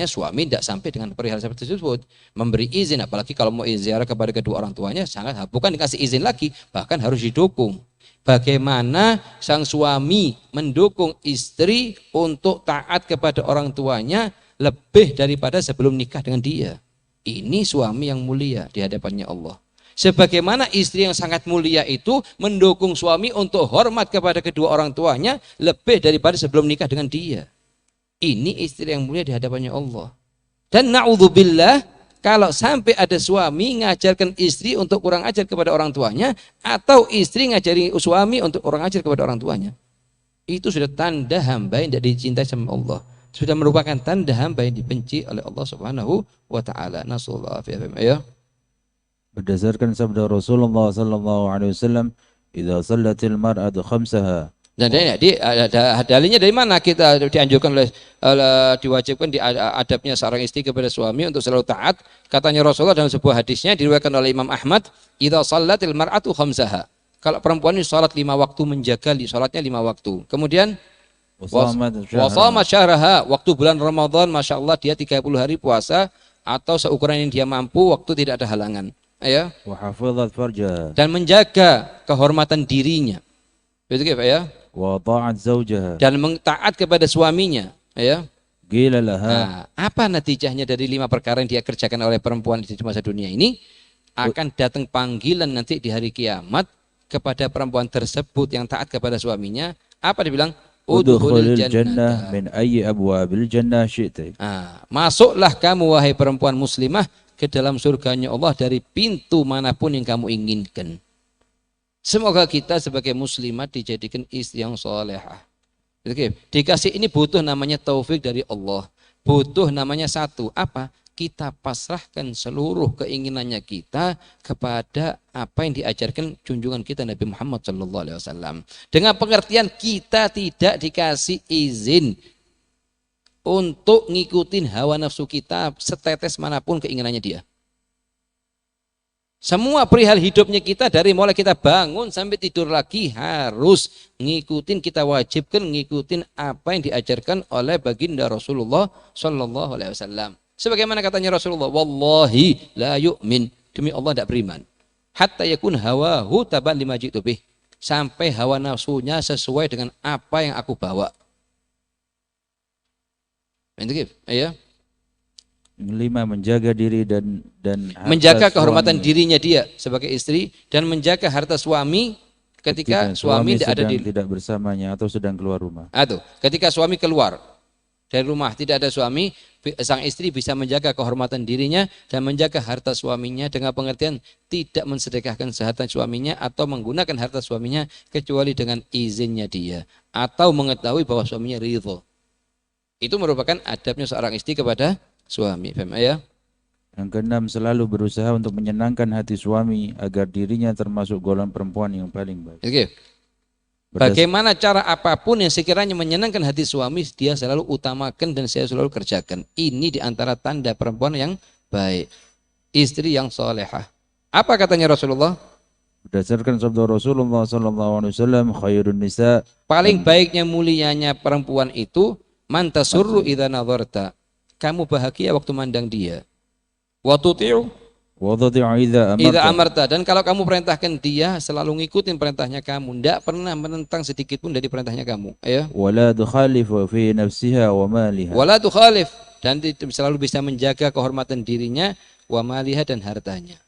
suami tidak sampai dengan perihal seperti tersebut, memberi izin, apalagi kalau mau ziarah kepada kedua orang tuanya, bukan dikasih izin lagi, bahkan harus didukung. Bagaimana sang suami mendukung istri untuk taat kepada orang tuanya lebih daripada sebelum nikah dengan dia. Ini suami yang mulia di hadapannya Allah. Sebagaimana istri yang sangat mulia itu mendukung suami untuk hormat kepada kedua orang tuanya lebih daripada sebelum nikah dengan dia. Ini istri yang mulia di hadapannya Allah. Dan na'udzubillah, kalau sampai ada suami ngajarkan istri untuk kurang ajar kepada orang tuanya, atau istri ngajari suami untuk kurang ajar kepada orang tuanya, itu sudah tanda hamba yang tidak dicintai sama Allah. Sudah merupakan tanda hamba yang dibenci oleh Allah Subhanahu wa taala. Nasallahu alaihi. Berdasarkan sabda Rasulullah sallallahu alaihi wasallam, "Idza shallatil mar'atu khamsaha." Dan dalilnya dari mana kita dianjurkan diwajibkan di adabnya seorang istri kepada suami untuk selalu taat? Katanya Rasulullah dalam sebuah hadisnya diriwayatkan oleh Imam Ahmad, "Idza shallatil mar'atu khamsaha." Kalau perempuan ini salat 5 waktu, menjaga salatnya 5 waktu. Kemudian wasamat syahraha, waktu bulan Ramadan Masya Allah dia 30 hari puasa atau seukuran yang dia mampu waktu tidak ada halangan. Ya. Dan menjaga kehormatan dirinya. Betul ya? Dan taat kepada suaminya. Ya. Nah, apa natijahnya dari 5 perkara yang dia kerjakan oleh perempuan di masa dunia ini? Akan datang panggilan nanti di hari kiamat kepada perempuan tersebut yang taat kepada suaminya. Apa dibilang? udkhulil Udkhulil jannah jannata. min ayyi abwabil jannah syi'ti. Masuklah kamu wahai perempuan muslimah ke dalam surganya Allah dari pintu manapun yang kamu inginkan. Semoga kita sebagai muslimah dijadikan istri yang solehah. Oke, dikasih ini butuh namanya taufik dari Allah. Butuh namanya satu, apa? Kita pasrahkan seluruh keinginannya kita kepada apa yang diajarkan junjungan kita Nabi Muhammad SAW. Dengan pengertian kita tidak dikasih izin untuk ngikutin hawa nafsu kita setetes manapun keinginannya dia. Semua perihal hidupnya kita dari mulai kita bangun sampai tidur lagi harus ngikutin, kita wajibkan ngikutin apa yang diajarkan oleh baginda Rasulullah Sallallahu Alaihi Wasallam. Sebagaimana katanya Rasulullah, wallahi la yu'min, demi Allah tidak beriman. Hatta yakun hawahu taban lima jitu bih, sampai hawa nafsunya sesuai dengan apa yang aku bawa. Ya. 5. Menjaga diri dan menjaga harta kehormatan suami. dirinya dia sebagai istri dan menjaga harta suami ketika suami tidak ada tidak bersamanya atau sedang keluar rumah. Ketika suami keluar dari rumah tidak ada suami, sang istri bisa menjaga kehormatan dirinya dan menjaga harta suaminya dengan pengertian tidak mensedekahkan harta suaminya atau menggunakan harta suaminya kecuali dengan izinnya dia atau mengetahui bahwa suaminya ridho. Itu merupakan adabnya seorang istri kepada suami. Paham ya? Yang keenam, selalu berusaha untuk menyenangkan hati suami agar dirinya termasuk golongan perempuan yang paling baik. Oke. Bagaimana cara apapun yang sekiranya menyenangkan hati suami, dia selalu utamakan dan saya selalu kerjakan. Ini diantara tanda perempuan yang baik, istri yang solehah. Apa katanya Rasulullah? Berdasarkan sabda Rasulullah SAW, khairun nisa, paling baiknya mulianya perempuan itu man tasurru idza nadharta. Kamu bahagia waktu mandang dia. Wa tuti'u idza amarta, dan kalau kamu perintahkan dia selalu ngikutin perintahnya kamu, tidak pernah menentang sedikit pun dari perintahnya kamu. Ya. Wala tukhalif fi nafsiha wa maliha. Wala tukhalif, dan selalu bisa menjaga kehormatan dirinya, wa maliha, dan hartanya.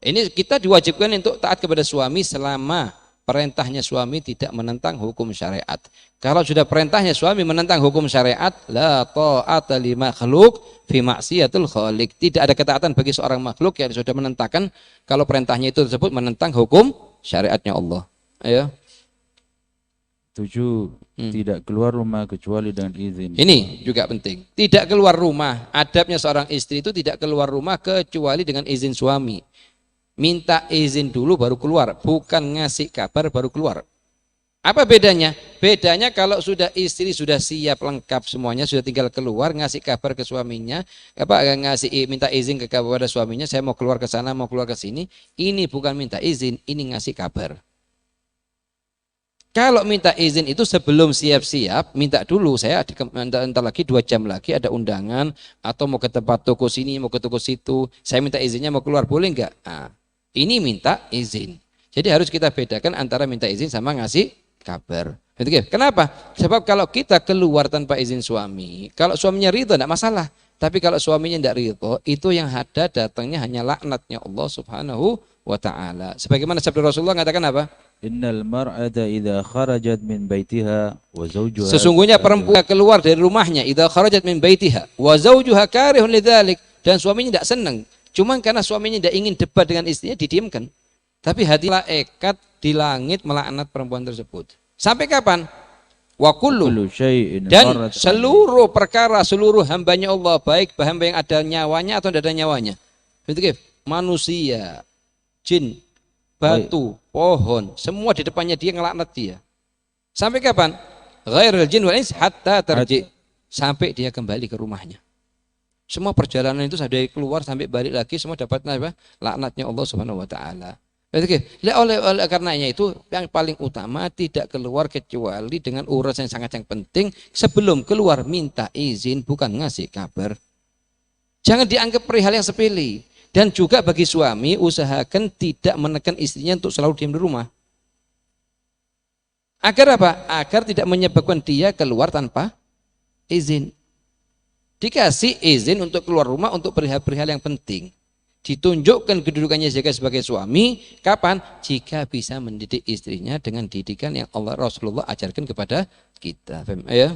Ini kita diwajibkan untuk taat kepada suami selama perintahnya suami tidak menentang hukum syariat. Kalau sudah perintahnya suami menentang hukum syariat, la ta'ata li makhluk fi maksiatul khaliq. Tidak ada ketaatan bagi seorang makhluk yang sudah menentangkan kalau perintahnya itu tersebut menentang hukum syariatnya Allah. Ya. 7. Tidak keluar rumah kecuali dengan izin. Ini juga penting. Tidak keluar rumah. Adabnya seorang istri itu tidak keluar rumah kecuali dengan izin suami. Minta izin dulu baru keluar, bukan ngasih kabar baru keluar. Apa bedanya? Bedanya kalau sudah istri sudah siap lengkap semuanya, sudah tinggal keluar ngasih kabar ke suaminya, minta izin kepada suaminya, saya mau keluar ke sana, mau keluar ke sini. Ini bukan minta izin, ini ngasih kabar. Kalau minta izin itu sebelum siap-siap, minta dulu, saya entar lagi 2 jam lagi ada undangan atau mau ke tempat toko sini, mau ke toko situ, saya minta izinnya mau keluar, boleh enggak? Ini minta izin. Jadi harus kita bedakan antara minta izin sama ngasih kabar. Kenapa? Sebab kalau kita keluar tanpa izin suami, kalau suaminya ridho tidak masalah. Tapi kalau suaminya tidak ridho, itu yang ada datangnya hanya laknatnya Allah Subhanahu wa ta'ala. Sebagaimana sabda Rasulullah mengatakan apa? Innal mar'ata idza kharajat min baitiha wa zawjuha. Sesungguhnya perempuan keluar dari rumahnya idza kharajat min baitiha wa zawjuha karihun lidzalik, dan suaminya tidak senang. Cuman karena suaminya tidak ingin debat dengan istrinya, didiamkan. Tapi hati malaikat di langit melaknat perempuan tersebut. Sampai kapan? Wa kullu, dan seluruh perkara, seluruh hambanya Allah, baik hamba yang ada nyawanya atau tidak ada nyawanya. Manusia, jin, batu, pohon, semua di depannya dia ngelaknat dia. Sampai kapan? Ghairul jin wal ins hatta tarji, sampai dia kembali ke rumahnya. Semua perjalanan itu sampai keluar sampai balik lagi semua dapat apa? Laknatnya Allah Subhanahu wa taala. Oleh karenanya itu yang paling utama tidak keluar kecuali dengan urusan yang sangat penting. Sebelum keluar minta izin, bukan ngasih kabar. Jangan dianggap perihal yang sepele. Dan juga bagi suami usahakan tidak menekan istrinya untuk selalu diam di rumah. Agar apa? Agar tidak menyebabkan dia keluar tanpa izin. Dikasih izin untuk keluar rumah untuk perihal-perihal yang penting. Ditunjukkan kedudukannya sebagai suami kapan? Jika bisa mendidik istrinya dengan didikan yang Allah Rasulullah ajarkan kepada kita. Ya.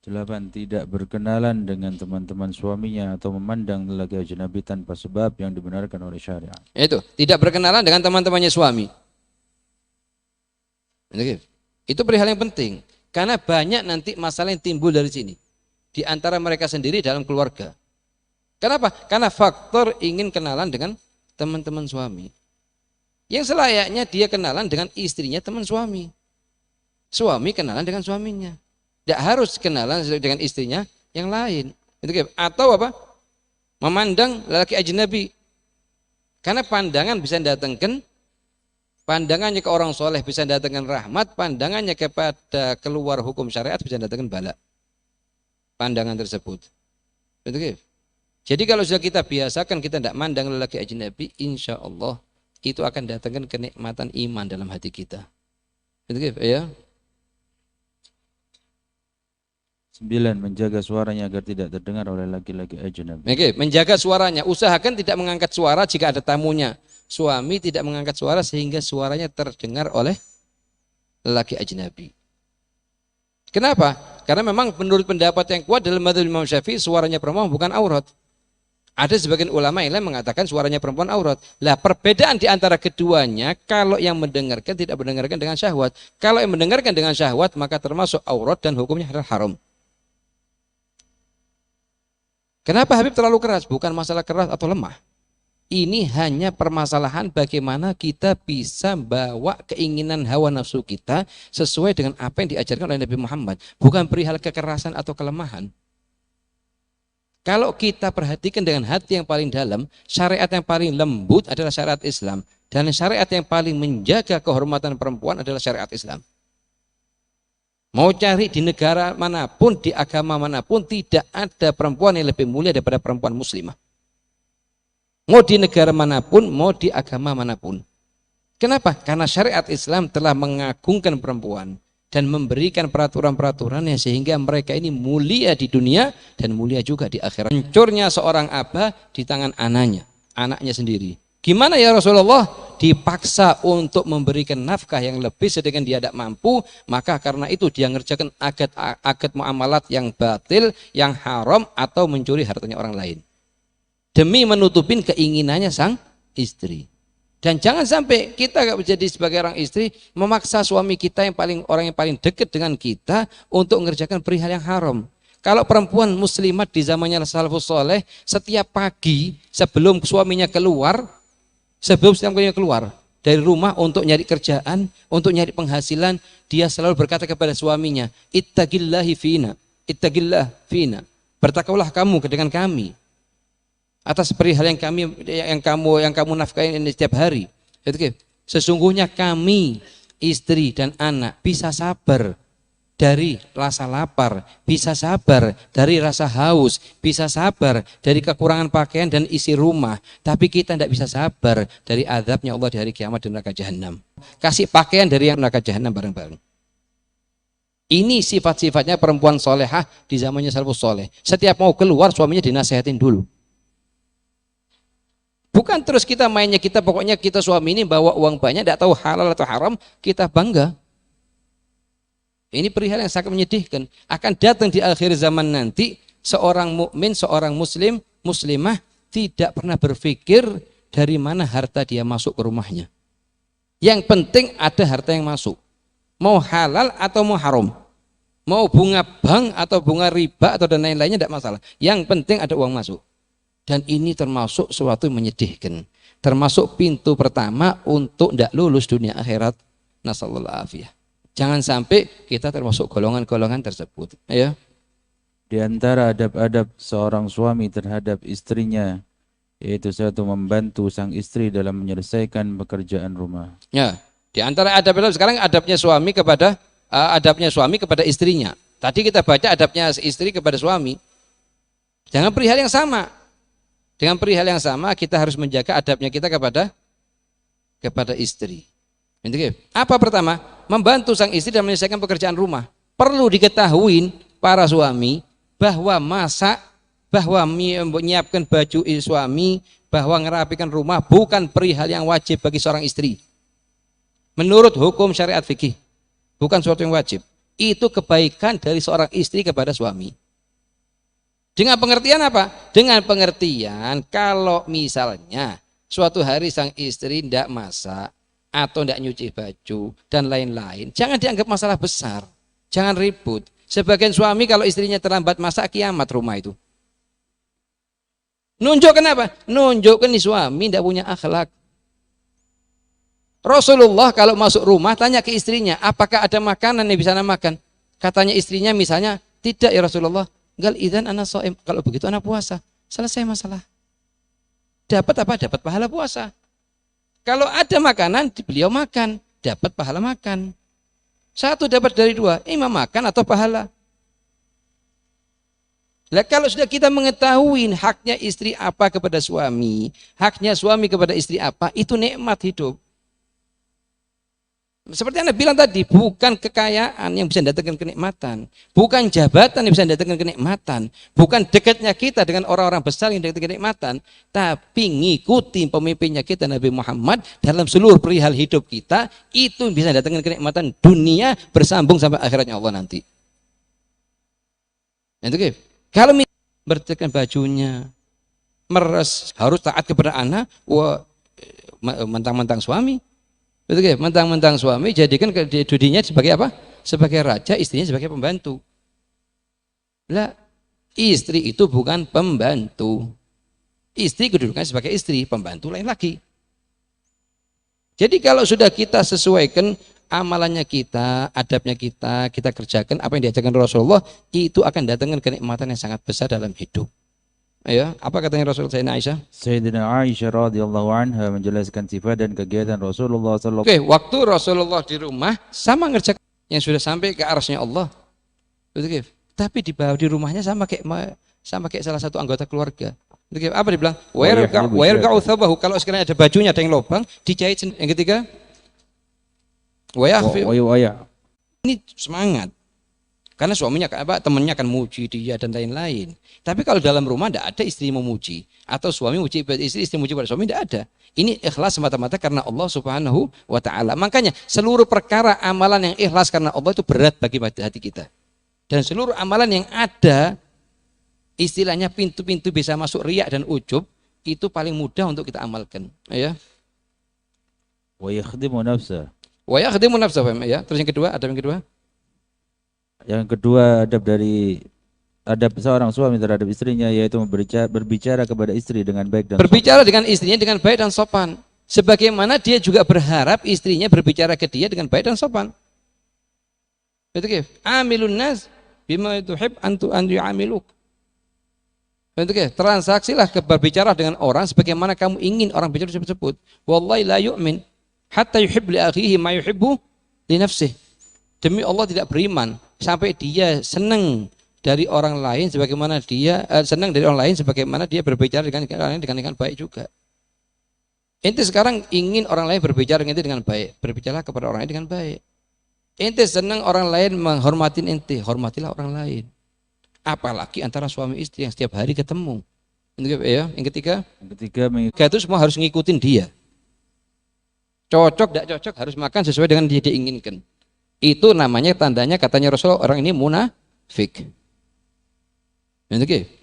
8. Tidak berkenalan dengan teman-teman suaminya atau memandang lelaki ajnabi tanpa sebab yang dibenarkan oleh syariat. Itu, tidak berkenalan dengan teman-temannya suami. Itu perihal yang penting. Karena banyak nanti masalah yang timbul dari sini. Di antara mereka sendiri dalam keluarga. Kenapa? Karena faktor ingin kenalan dengan teman-teman suami. Yang selayaknya dia kenalan dengan istrinya teman suami. Suami kenalan dengan suaminya. Tidak harus kenalan dengan istrinya yang lain. Atau apa? Memandang lelaki ajnabi. Karena pandangan bisa datangkan, pandangannya ke orang soleh bisa datangkan rahmat, pandangannya kepada keluar hukum syariat bisa datangkan bala. Pandangan tersebut. Jadi kalau sudah kita biasakan kita tidak mandang lelaki ajnabi, insya Allah itu akan datangkan kenikmatan iman dalam hati kita. Ya. 9. Menjaga suaranya agar tidak terdengar oleh laki-laki ajnabi. Menjaga suaranya. Usahakan tidak mengangkat suara jika ada tamunya. Suami tidak mengangkat suara sehingga suaranya terdengar oleh lelaki ajnabi. Kenapa? Karena memang menurut pendapat yang kuat dalam mazhab Imam Syafi'i suaranya perempuan bukan aurat. Ada sebagian ulama yang lain mengatakan suaranya perempuan aurat. Lah perbedaan di antara keduanya, kalau yang mendengarkan tidak mendengarkan dengan syahwat. Kalau yang mendengarkan dengan syahwat maka termasuk aurat dan hukumnya adalah haram. Kenapa Habib terlalu keras? Bukan masalah keras atau lemah. Ini hanya permasalahan bagaimana kita bisa bawa keinginan hawa nafsu kita sesuai dengan apa yang diajarkan oleh Nabi Muhammad. Bukan perihal kekerasan atau kelemahan. Kalau kita perhatikan dengan hati yang paling dalam, syariat yang paling lembut adalah syariat Islam. Dan syariat yang paling menjaga kehormatan perempuan adalah syariat Islam. Mau cari di negara manapun, di agama manapun, tidak ada perempuan yang lebih mulia daripada perempuan muslimah. Mau di negara manapun, mau di agama manapun. Kenapa? Karena syariat Islam telah mengagungkan perempuan. Dan memberikan peraturan-peraturannya sehingga mereka ini mulia di dunia dan mulia juga di akhirat. Hancurnya seorang abah di tangan anaknya sendiri. Gimana ya Rasulullah? Dipaksa untuk memberikan nafkah yang lebih sedangkan dia tidak mampu, maka karena itu dia ngerjakan akad muamalat yang batil, yang haram atau mencuri hartanya orang lain. Demi menutupin keinginannya sang istri. Dan jangan sampai kita gak menjadi sebagai orang istri memaksa suami kita orang yang paling dekat dengan kita untuk mengerjakan perihal yang haram. Kalau perempuan muslimat di zamannya salafus soleh setiap pagi sebelum suaminya keluar dari rumah untuk nyari kerjaan, untuk nyari penghasilan, dia selalu berkata kepada suaminya, ittaqillah fina, bertakwalah kamu dengan kami. Atas perihal yang kamu nafkahin ini setiap hari. Sesungguhnya kami istri dan anak bisa sabar dari rasa lapar, bisa sabar dari rasa haus, bisa sabar dari kekurangan pakaian dan isi rumah, tapi kita tidak bisa sabar dari azabnya Allah di hari kiamat dan neraka jahanam. Kasih pakaian dari yang neraka jahanam bareng-bareng. Ini sifat-sifatnya perempuan solehah di zamannya salafus soleh. Setiap mau keluar suaminya dinasehatin dulu. Bukan terus kita mainnya pokoknya kita suami ini bawa uang banyak, tidak tahu halal atau haram, kita bangga. Ini perihal yang sangat menyedihkan. Akan datang di akhir zaman nanti, seorang mukmin, seorang muslimah tidak pernah berpikir dari mana harta dia masuk ke rumahnya. Yang penting ada harta yang masuk. Mau halal atau mau haram. Mau bunga bank atau bunga riba atau dan lain-lainnya tidak masalah. Yang penting ada uang masuk. Dan ini termasuk sesuatu yang menyedihkan. Termasuk pintu pertama untuk tidak lulus dunia akhirat. Nasallallahu afiyah. Jangan sampai kita termasuk golongan-golongan tersebut. Ya. Di antara adab-adab seorang suami terhadap istrinya, yaitu satu, membantu sang istri dalam menyelesaikan pekerjaan rumah. Ya. Di antara adab-adab sekarang adabnya suami kepada istrinya. Tadi kita baca adabnya istri kepada suami. Jangan perihal yang sama. Dengan perihal yang sama kita harus menjaga adabnya kita kepada istri. Apa pertama? Membantu sang istri dalam menyelesaikan pekerjaan rumah. Perlu diketahui para suami bahwa masak bahwa menyiapkan baju suami, bahwa ngerapikan rumah bukan perihal yang wajib bagi seorang istri. Menurut hukum syariat fikih, bukan sesuatu yang wajib. Itu kebaikan dari seorang istri kepada suami. Dengan pengertian apa? Dengan pengertian kalau misalnya suatu hari sang istri tidak masak atau tidak nyuci baju dan lain-lain, jangan dianggap masalah besar. Jangan ribut. Sebagian suami kalau istrinya terlambat masak, kiamat rumah itu. Nunjukkan apa? Nunjukkan nih suami tidak punya akhlak. Rasulullah kalau masuk rumah tanya ke istrinya, apakah ada makanan yang bisa makan? Katanya istrinya misalnya, tidak ya Rasulullah. Gal idzan ana shaim. Kalau begitu anak puasa. Selesai masalah. Dapat apa? Dapat pahala puasa. Kalau ada makanan, beliau makan, dapat pahala makan. Satu dapat dari dua, imam makan atau pahala. Lah kalau sudah kita mengetahui haknya istri apa kepada suami, haknya suami kepada istri apa, itu nikmat hidup. Seperti Anda bilang tadi, bukan kekayaan yang bisa mendatangkan kenikmatan, bukan jabatan yang bisa mendatangkan kenikmatan, bukan dekatnya kita dengan orang-orang besar yang mendatangkan kenikmatan, tapi ngikuti pemimpinnya kita Nabi Muhammad dalam seluruh perihal hidup kita, itu bisa mendatangkan kenikmatan dunia bersambung sampai akhiratnya Allah nanti. Itu kalau bertekan bajunya, meres, harus taat kepada anak, wah mentang-mentang suami. Betul ya? Mentang-mentang suami jadikan dirinya sebagai apa? Sebagai raja, istrinya sebagai pembantu. Lah, istri itu bukan pembantu. Istri kedudukannya sebagai istri, pembantu lain lagi. Jadi kalau sudah kita sesuaikan amalannya kita, adabnya kita kerjakan apa yang diajarkan Rasulullah, itu akan datangkan kenikmatan yang sangat besar dalam hidup. Ya, apa katanya Rasulullah Sayyidina Aisyah? Sayyidina Aisyah radhiyallahu anha menjelaskan sifat dan kegiatan Rasulullah sallallahu alaihi wasallam. Waktu Rasulullah di rumah sama ngerjakan yang sudah sampai ke arasnya Allah. Betul. Tapi di bawah di rumahnya sama kayak salah satu anggota keluarga. Betul. Apa dibilang? Wa yarqa'u thabahu, kalau sekiranya ada bajunya ada yang lubang, dijahit. Yang ketiga, wa yakhfi. Ini semangat. Karena suaminya apa, temannya akan muji dia dan lain-lain. Tapi kalau dalam rumah tidak ada istri memuji atau suami muji istri, istri muji pada suami, tidak ada. Ini ikhlas semata-mata karena Allah Subhanahu wa taala. Makanya seluruh perkara amalan yang ikhlas karena Allah itu berat bagi hati kita. Dan seluruh amalan yang ada istilahnya pintu-pintu bisa masuk riak dan ujub, itu paling mudah untuk kita amalkan, ya. Wa yakhdimu nafsa. Wa yakhdimu nafsa, ya. Terus yang kedua, adab yang kedua? Yang kedua, adab seorang suami terhadap istrinya, yaitu berbicara kepada istri dengan baik dan berbicara sopan. Dengan istrinya dengan baik dan sopan. Sebagaimana dia juga berharap istrinya berbicara ke dia dengan baik dan sopan. Betul. Amilun nas bima tuhib an yu'amiluk. Betul. Transaksilah berbicara dengan orang sebagaimana kamu ingin orang bicara tersebut. Wallahi la yu'min hatta yuhib li akhihi ma yuhibbu li nafsihi. Demi Allah tidak beriman sampai dia senang dari orang lain sebagaimana dia senang dari orang lain sebagaimana dia berbicara dengan orang lain dengan baik juga. Ente sekarang ingin orang lain berbicara dengan baik, berbicaralah kepada orang lain dengan baik. Ente senang orang lain menghormatin ente, hormatilah orang lain. Apalagi antara suami istri yang setiap hari ketemu. Yang ketiga itu semua harus ngikutin dia. Cocok, tidak cocok, harus makan sesuai dengan dia diinginkan. Itu namanya tandanya katanya Rasulullah orang ini munafik.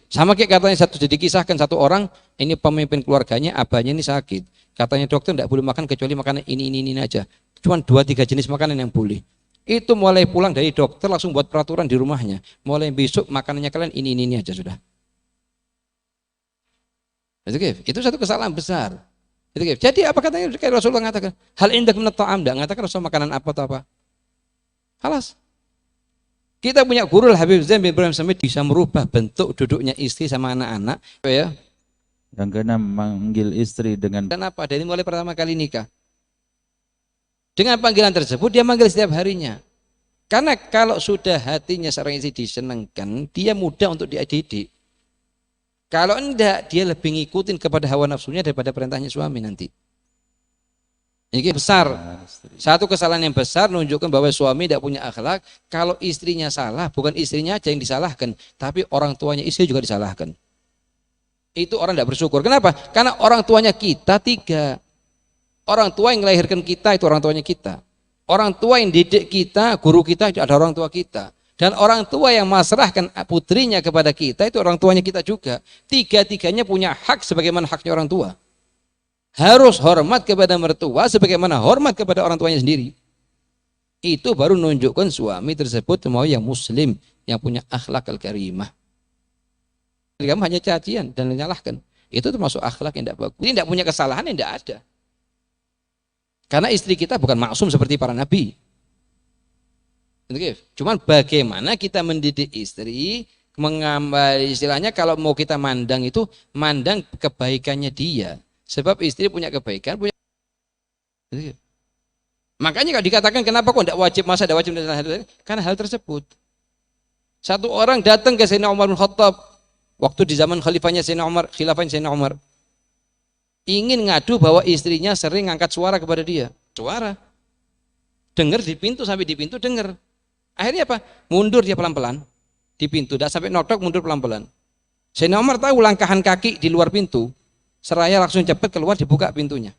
Sama kayak katanya dikisahkan satu orang ini pemimpin keluarganya, abahnya ini sakit. Katanya dokter tidak boleh makan kecuali makanan ini aja. Cuma 2-3 jenis makanan yang boleh. Itu mulai pulang dari dokter langsung buat peraturan di rumahnya. Mulai besok makanannya kalian ini aja sudah. Itu satu kesalahan besar. Jadi apa katanya Rasulullah mengatakan? Hal indak minat ta'am, enggak mengatakan Rasul makanan apa atau apa. Halas. Kita punya guru Habib Zain bin Ibrahim Samit bisa merubah bentuk duduknya istri sama anak-anak, ya. Yang keenam, manggil istri dengan apa? Dari mulai pertama kali nikah. Dengan panggilan tersebut dia manggil setiap harinya. Karena kalau sudah hatinya seorang istri disenangkan, dia mudah untuk dididik. Kalau enggak, dia lebih ngikutin kepada hawa nafsunya daripada perintahnya suami nanti. Ini besar. Satu kesalahan yang besar menunjukkan bahwa suami tidak punya akhlak. Kalau istrinya salah, bukan istrinya aja yang disalahkan, tapi orang tuanya istri juga disalahkan. Itu orang tidak bersyukur. Kenapa? Karena orang tuanya kita tiga. Orang tua yang melahirkan kita itu orang tuanya kita. Orang tua yang didik kita, guru kita itu ada orang tua kita. Dan orang tua yang masrahkan putrinya kepada kita itu orang tuanya kita juga. Tiga-tiganya punya hak sebagaimana haknya orang tua. Harus hormat kepada mertua sebagaimana hormat kepada orang tuanya sendiri. Itu baru menunjukkan suami tersebut mau yang muslim, yang punya akhlak al-karimah. Kamu hanya cacian dan menyalahkan. Itu termasuk akhlak yang tidak bagus. Ini tidak punya kesalahan yang tidak ada. Karena istri kita bukan maksum seperti para nabi. Cuman bagaimana kita mendidik istri, mengambil istilahnya kalau mau kita mandang itu, mandang kebaikannya dia. Sebab istri punya kebaikan, punya. Makanya kalau dikatakan kenapa kok tidak wajib, masa tidak wajib, karena hal tersebut. Satu orang datang ke Sayyidina Umar bin Khattab waktu di zaman khalifahnya Sayyidina Umar, khilafahnya Sayyidina Umar, ingin ngadu bahwa istrinya sering ngangkat suara kepada dia. Suara. Dengar di pintu, sampai di pintu dengar. Akhirnya apa? Mundur dia pelan-pelan di pintu, tidak sampai notok, mundur pelan-pelan. Sayyidina Umar tahu langkahan kaki di luar pintu, seraya langsung cepat keluar, dibuka pintunya.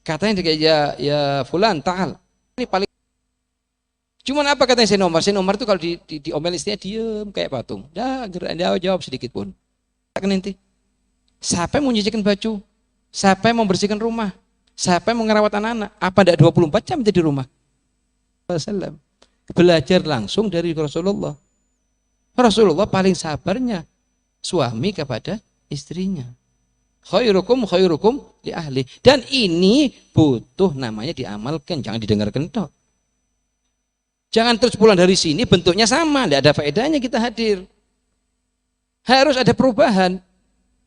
Katanya dia, ya fulan ta'al. Ini paling. Cuman apa katanya Sayyidina Umar? Sayyidina Umar itu kalau diomel istrinya diam kayak patung. Dah jawab sedikit pun. Nanti. Siapa yang mau nyucikan baju? Siapa yang mau bersihkan rumah? Siapa yang mau ngerawat anak-anak? Apa tidak 24 jam di rumah? Belajar langsung dari Rasulullah. Rasulullah paling sabarnya suami kepada istrinya. Khairukum li ahli. Dan ini butuh namanya diamalkan, jangan didengarkan tok. Jangan terus pulang dari sini bentuknya sama, tidak ada faedahnya kita hadir. Harus ada perubahan.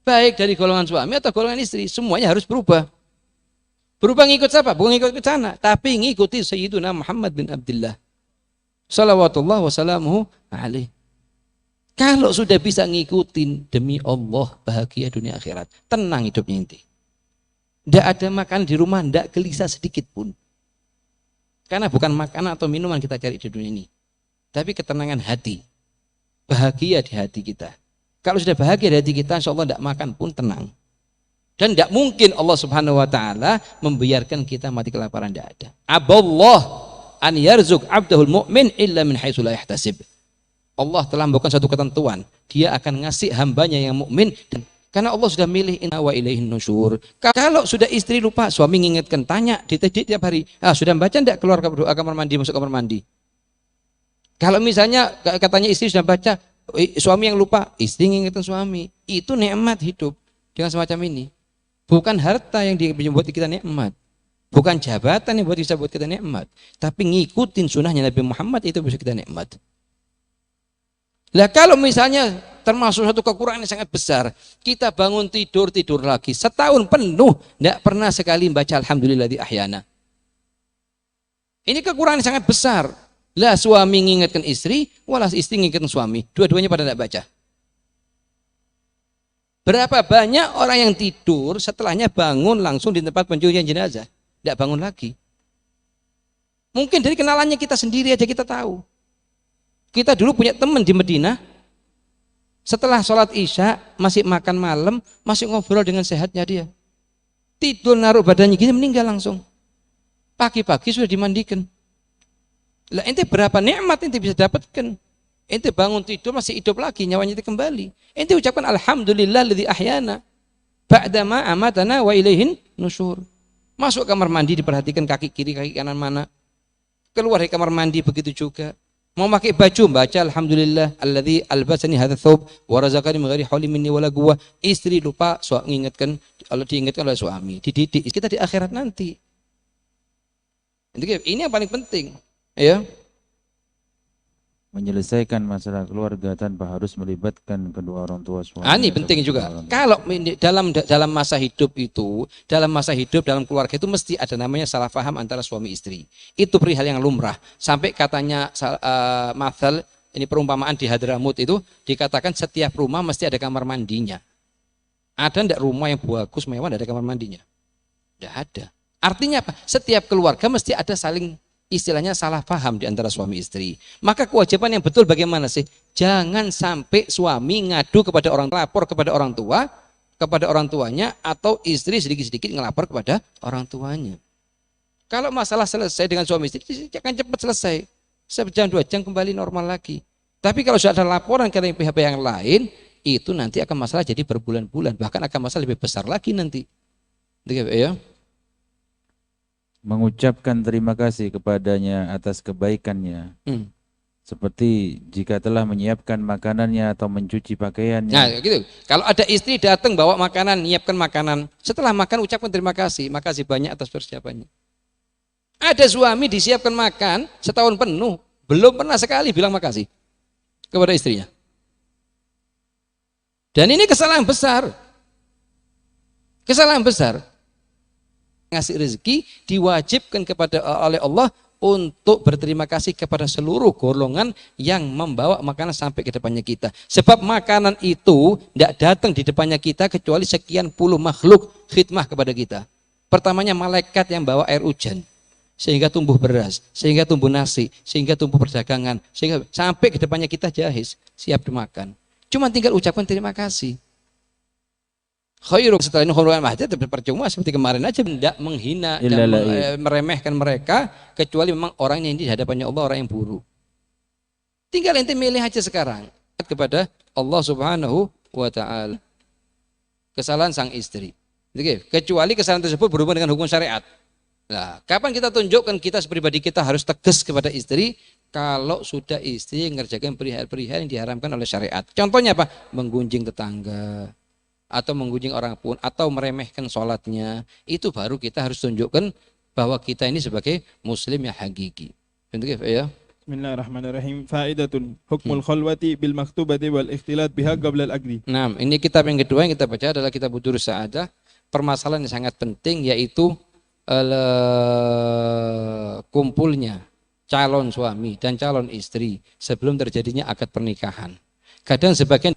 Baik dari golongan suami atau golongan istri, semuanya harus berubah. Berubah ngikut siapa? Bukan ngikut ke sana, tapi ngikuti Sayyiduna Muhammad bin Abdullah salawatullah wassalamuhu alaih. Kalau sudah bisa ngikutin, demi Allah bahagia dunia akhirat, tenang hidupnya inti. Tidak ada makan di rumah, tidak gelisah sedikit pun. Karena bukan makanan atau minuman kita cari di dunia ini, tapi ketenangan hati, bahagia di hati kita. Kalau sudah bahagia di hati kita, insya Allah tidak makan pun tenang. Dan tidak mungkin Allah Subhanahu Wa Taala membiarkan kita mati kelaparan, tidak ada. Aballah an yarzuk abdahul mu'min illa min haitsu la yahtasib. Allah telah membuat satu ketentuan, dia akan ngasih hambanya yang mukmin, karena Allah sudah milih inna wa ilaihin nusyur. Kalau sudah istri lupa, suami mengingatkan, tanya dididik tiap hari, sudah baca tidak keluar kamar mandi, masuk kamar mandi. Kalau misalnya katanya istri sudah baca, suami yang lupa, istri mengingatkan suami, itu nikmat hidup dengan semacam ini. Bukan harta yang membuat kita nikmat, bukan jabatan yang bisa buat kita nikmat, tapi ngikutin sunnahnya Nabi Muhammad itu bisa kita nikmat. Lah kalau misalnya termasuk satu kekurangan yang sangat besar, kita bangun tidur lagi setahun penuh tidak pernah sekali baca alhamdulilladzi ahyana. Ini kekurangan yang sangat besar. Lah suami mengingatkan istri, walas istri mengingatkan suami, dua-duanya pada tidak baca. Berapa banyak orang yang tidur setelahnya bangun langsung di tempat pencurian jenazah, tidak bangun lagi. Mungkin dari kenalannya kita sendiri aja kita tahu. Kita dulu punya teman di Madinah, setelah sholat isya masih makan malam, masih ngobrol dengan sehatnya dia. Tidur naruh badannya gini meninggal langsung. Pagi-pagi sudah dimandikan. Lah ente berapa nikmat ente bisa dapatkan? Ente bangun tidur masih hidup lagi, nyawanya itu kembali. Ente ucapkan alhamdulillahilladzi ahyana ba'dama amatana wa ilaihin nusyur. Masuk kamar mandi diperhatikan kaki kiri, kaki kanan mana. Keluar dari kamar mandi begitu juga. Mau pakai baju baca alhamdulillah alladzi albasani hadzal thawb wa razaqani min ghairi hauli minni wala quwwah. Istri lupa, mengingatkan, kalau diingatkan oleh suami, dididik kita di akhirat nanti. Ini yang paling penting, ya. Menyelesaikan masalah keluarga tanpa harus melibatkan kedua orang tua suami. Ini penting juga. Kalau dalam masa hidup itu, dalam keluarga itu mesti ada namanya salah paham antara suami istri. Itu perihal yang lumrah. Sampai katanya mathal, ini perumpamaan di Hadramut itu dikatakan setiap rumah mesti ada kamar mandinya. Ada enggak rumah yang bagus mewah ada kamar mandinya? Tidak ada. Artinya apa? Setiap keluarga mesti ada saling istilahnya salah paham di antara suami istri. Maka kewajiban yang betul bagaimana sih? Jangan sampai suami ngadu kepada orang, lapor kepada orang tua, kepada orang tuanya, atau istri sedikit-sedikit ngelapor kepada orang tuanya. Kalau masalah selesai dengan suami istri, akan cepat selesai. Sejam 2 jam kembali normal lagi. Tapi kalau sudah ada laporan ke pihak yang lain, itu nanti akan masalah jadi berbulan-bulan, bahkan akan masalah lebih besar lagi nanti. Ya. Mengucapkan terima kasih kepadanya atas kebaikannya. Seperti jika telah menyiapkan makanannya atau mencuci pakaiannya. Nah, gitu. Kalau ada istri datang bawa makanan, nyiapkan makanan, setelah makan ucapkan terima kasih banyak atas persiapannya. Ada suami disiapkan makan setahun penuh, belum pernah sekali bilang makasih kepada istrinya. Dan ini kesalahan besar. Kesalahan besar. Ngasih rezeki diwajibkan oleh Allah untuk berterima kasih kepada seluruh golongan yang membawa makanan sampai ke depannya kita. Sebab makanan itu tidak datang di depannya kita kecuali sekian puluh makhluk khidmah kepada kita. Pertamanya malaikat yang bawa air hujan, sehingga tumbuh beras, sehingga tumbuh nasi, sehingga tumbuh perdagangan, sehingga sampai ke depannya kita jahiz, siap dimakan. Cuma tinggal ucapkan terima kasih. Khairu setelah ini khairu mahdi percuma seperti kemarin aja, tidak menghina dan meremehkan mereka kecuali memang orangnya ini di hadapannya Allah orang yang buruk. Tinggal ente milih aja sekarang kepada Allah Subhanahu wa taala. Kesalahan sang istri. Kecuali kesalahan tersebut berhubungan dengan hukum syariat. Nah, kapan kita tunjukkan kita pribadi kita harus tegas kepada istri kalau sudah istri mengerjakan perihal-perihal yang diharamkan oleh syariat. Contohnya apa? Menggunjing tetangga, atau menggunjing orang pun, atau meremehkan sholatnya, itu baru kita harus tunjukkan bahwa kita ini sebagai muslim yang hakiki. Ya. Bismillahirrahmanirrahim. Faidatun hukmul khalwati bil maktubati wal ikhtilat biha qabla al-aqdi. Nah, ini kitab yang kedua yang kita baca adalah kitab Durus Sa'adah. Permasalahan yang sangat penting yaitu kumpulnya calon suami dan calon istri sebelum terjadinya akad pernikahan. Kadang sebagian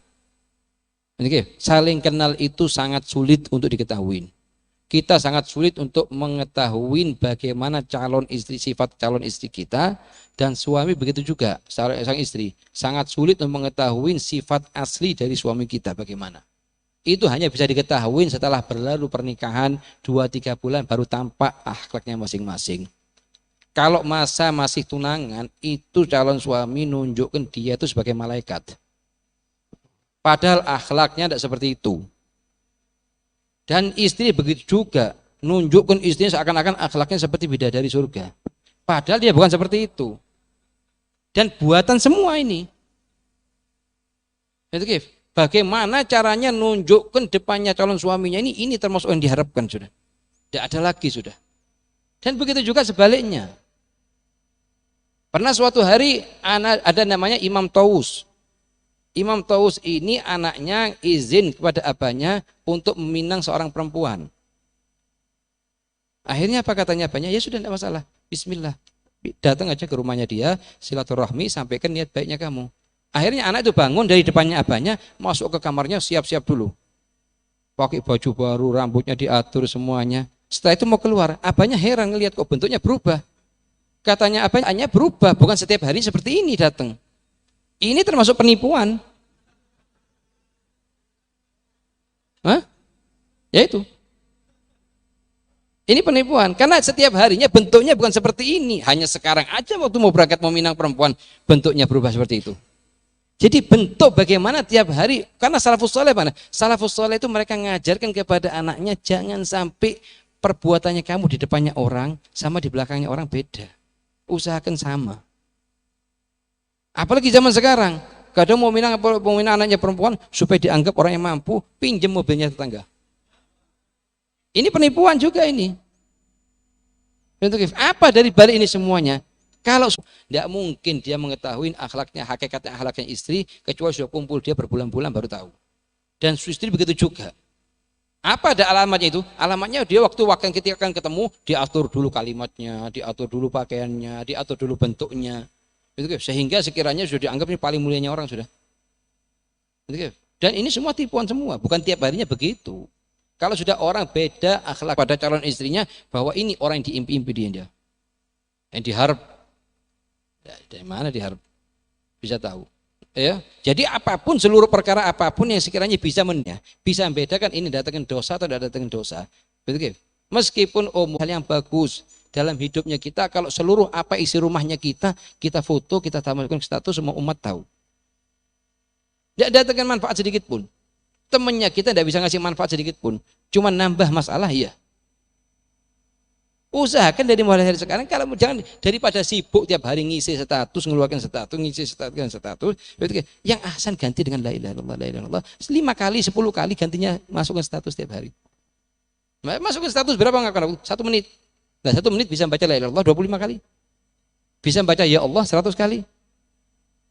saling kenal itu sangat sulit untuk diketahui. Kita sangat sulit untuk mengetahui bagaimana sifat calon istri kita, dan suami begitu juga, sang istri sangat sulit untuk mengetahui sifat asli dari suami kita bagaimana. Itu hanya bisa diketahui setelah berlalu pernikahan 2-3 bulan baru tampak akhlaknya masing-masing. Kalau masa masih tunangan, itu calon suami nunjukkan dia itu sebagai malaikat. Padahal akhlaknya tidak seperti itu. Dan istri begitu juga, nunjukkan istrinya seakan-akan akhlaknya seperti bidadari surga. Padahal dia bukan seperti itu. Dan buatan semua ini. Bagaimana caranya nunjukkan depannya calon suaminya ini termasuk yang diharapkan sudah. Tidak ada lagi sudah. Dan begitu juga sebaliknya. Pernah suatu hari ada namanya Imam Taus. Imam Taus ini anaknya izin kepada abahnya untuk meminang seorang perempuan. Akhirnya apa katanya abahnya? Ya sudah tidak masalah. Bismillah. Datang aja ke rumahnya dia, silaturahmi, sampaikan niat baiknya kamu. Akhirnya anak itu bangun dari depannya abahnya, masuk ke kamarnya, siap-siap dulu. Pakai baju baru, rambutnya diatur semuanya. Setelah itu mau keluar, abahnya heran ngelihat kok bentuknya berubah. Katanya abahnya berubah, bukan setiap hari seperti ini datang. Ini termasuk penipuan. Hah? Ya itu. Ini penipuan. Karena setiap harinya bentuknya bukan seperti ini. Hanya sekarang aja waktu mau berangkat mau minang perempuan, bentuknya berubah seperti itu. Jadi bentuk bagaimana tiap hari. Karena salafus saleh mana? Salafus saleh itu mereka ngajarkan kepada anaknya, jangan sampai perbuatannya kamu di depannya orang sama di belakangnya orang beda. Usahakan sama. Apalagi zaman sekarang, kadang mau minang anaknya perempuan supaya dianggap orang yang mampu, pinjam mobilnya tetangga. Ini penipuan juga ini. Apa dari balik ini semuanya? Kalau tidak mungkin dia mengetahui akhlaknya, hakikatnya akhlaknya istri, kecuali sudah kumpul dia berbulan-bulan baru tahu. Dan istri begitu juga. Apa ada alamatnya itu? Alamatnya dia waktu ketika akan ketemu, diatur dulu kalimatnya, diatur dulu pakaiannya, diatur dulu bentuknya. Sehingga sekiranya sudah dianggap ini paling mulianya orang sudah. Dan ini semua tipuan semua, bukan tiap harinya begitu. Kalau sudah orang beda akhlak pada calon istrinya, bahwa ini orang yang diimpi-impi dia. Yang diharap, ya, dari mana diharap? Bisa tahu. Ya, jadi apapun, seluruh perkara apapun yang sekiranya bisa membedakan ini datangkan dosa atau tidak datangkan dosa. Betul. Meskipun hal yang bagus dalam hidupnya kita, kalau seluruh apa isi rumahnya kita foto, kita tampilkan status, semua umat tahu. Tidak datangkan manfaat sedikit pun. Temannya kita tidak bisa ngasih manfaat sedikit pun. Cuma nambah masalah ya. Usahakan dari mulai hari sekarang, kalau jangan daripada sibuk tiap hari ngisi status, ngeluarkan status, ngisi status, yang ahsan ganti dengan la ilaha illallah, la ilaha illallah. 5 kali, 10 kali gantinya masukkan status tiap hari. Masukkan status berapa ngakan? 1 menit. Nah, 1 menit bisa baca la ilaha illallah 25 kali. Bisa baca ya Allah 100 kali.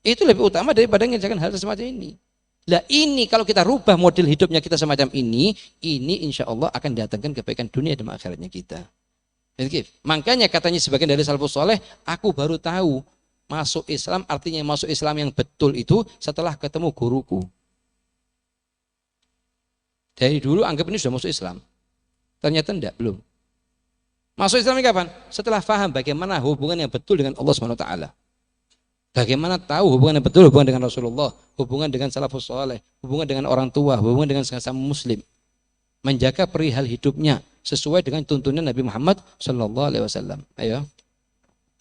Itu lebih utama daripada mengerjakan hal semacam ini. Nah, ini kalau kita rubah model hidupnya kita semacam ini insya Allah akan datangkan kebaikan dunia dan akhiratnya kita. Makanya katanya sebagian dari salafus soleh, aku baru tahu masuk Islam, artinya masuk Islam yang betul itu setelah ketemu guruku. Dari dulu anggap ini sudah masuk Islam, ternyata enggak, belum. Masuk Islam ini kapan? Setelah paham bagaimana hubungan yang betul dengan Allah SWT. Bagaimana tahu hubungan yang betul, hubungan dengan Rasulullah, hubungan dengan salafus soleh, hubungan dengan orang tua, hubungan dengan sesama muslim. Menjaga perihal hidupnya sesuai dengan tuntunan Nabi Muhammad sallallahu alaihi wasallam. Ayo.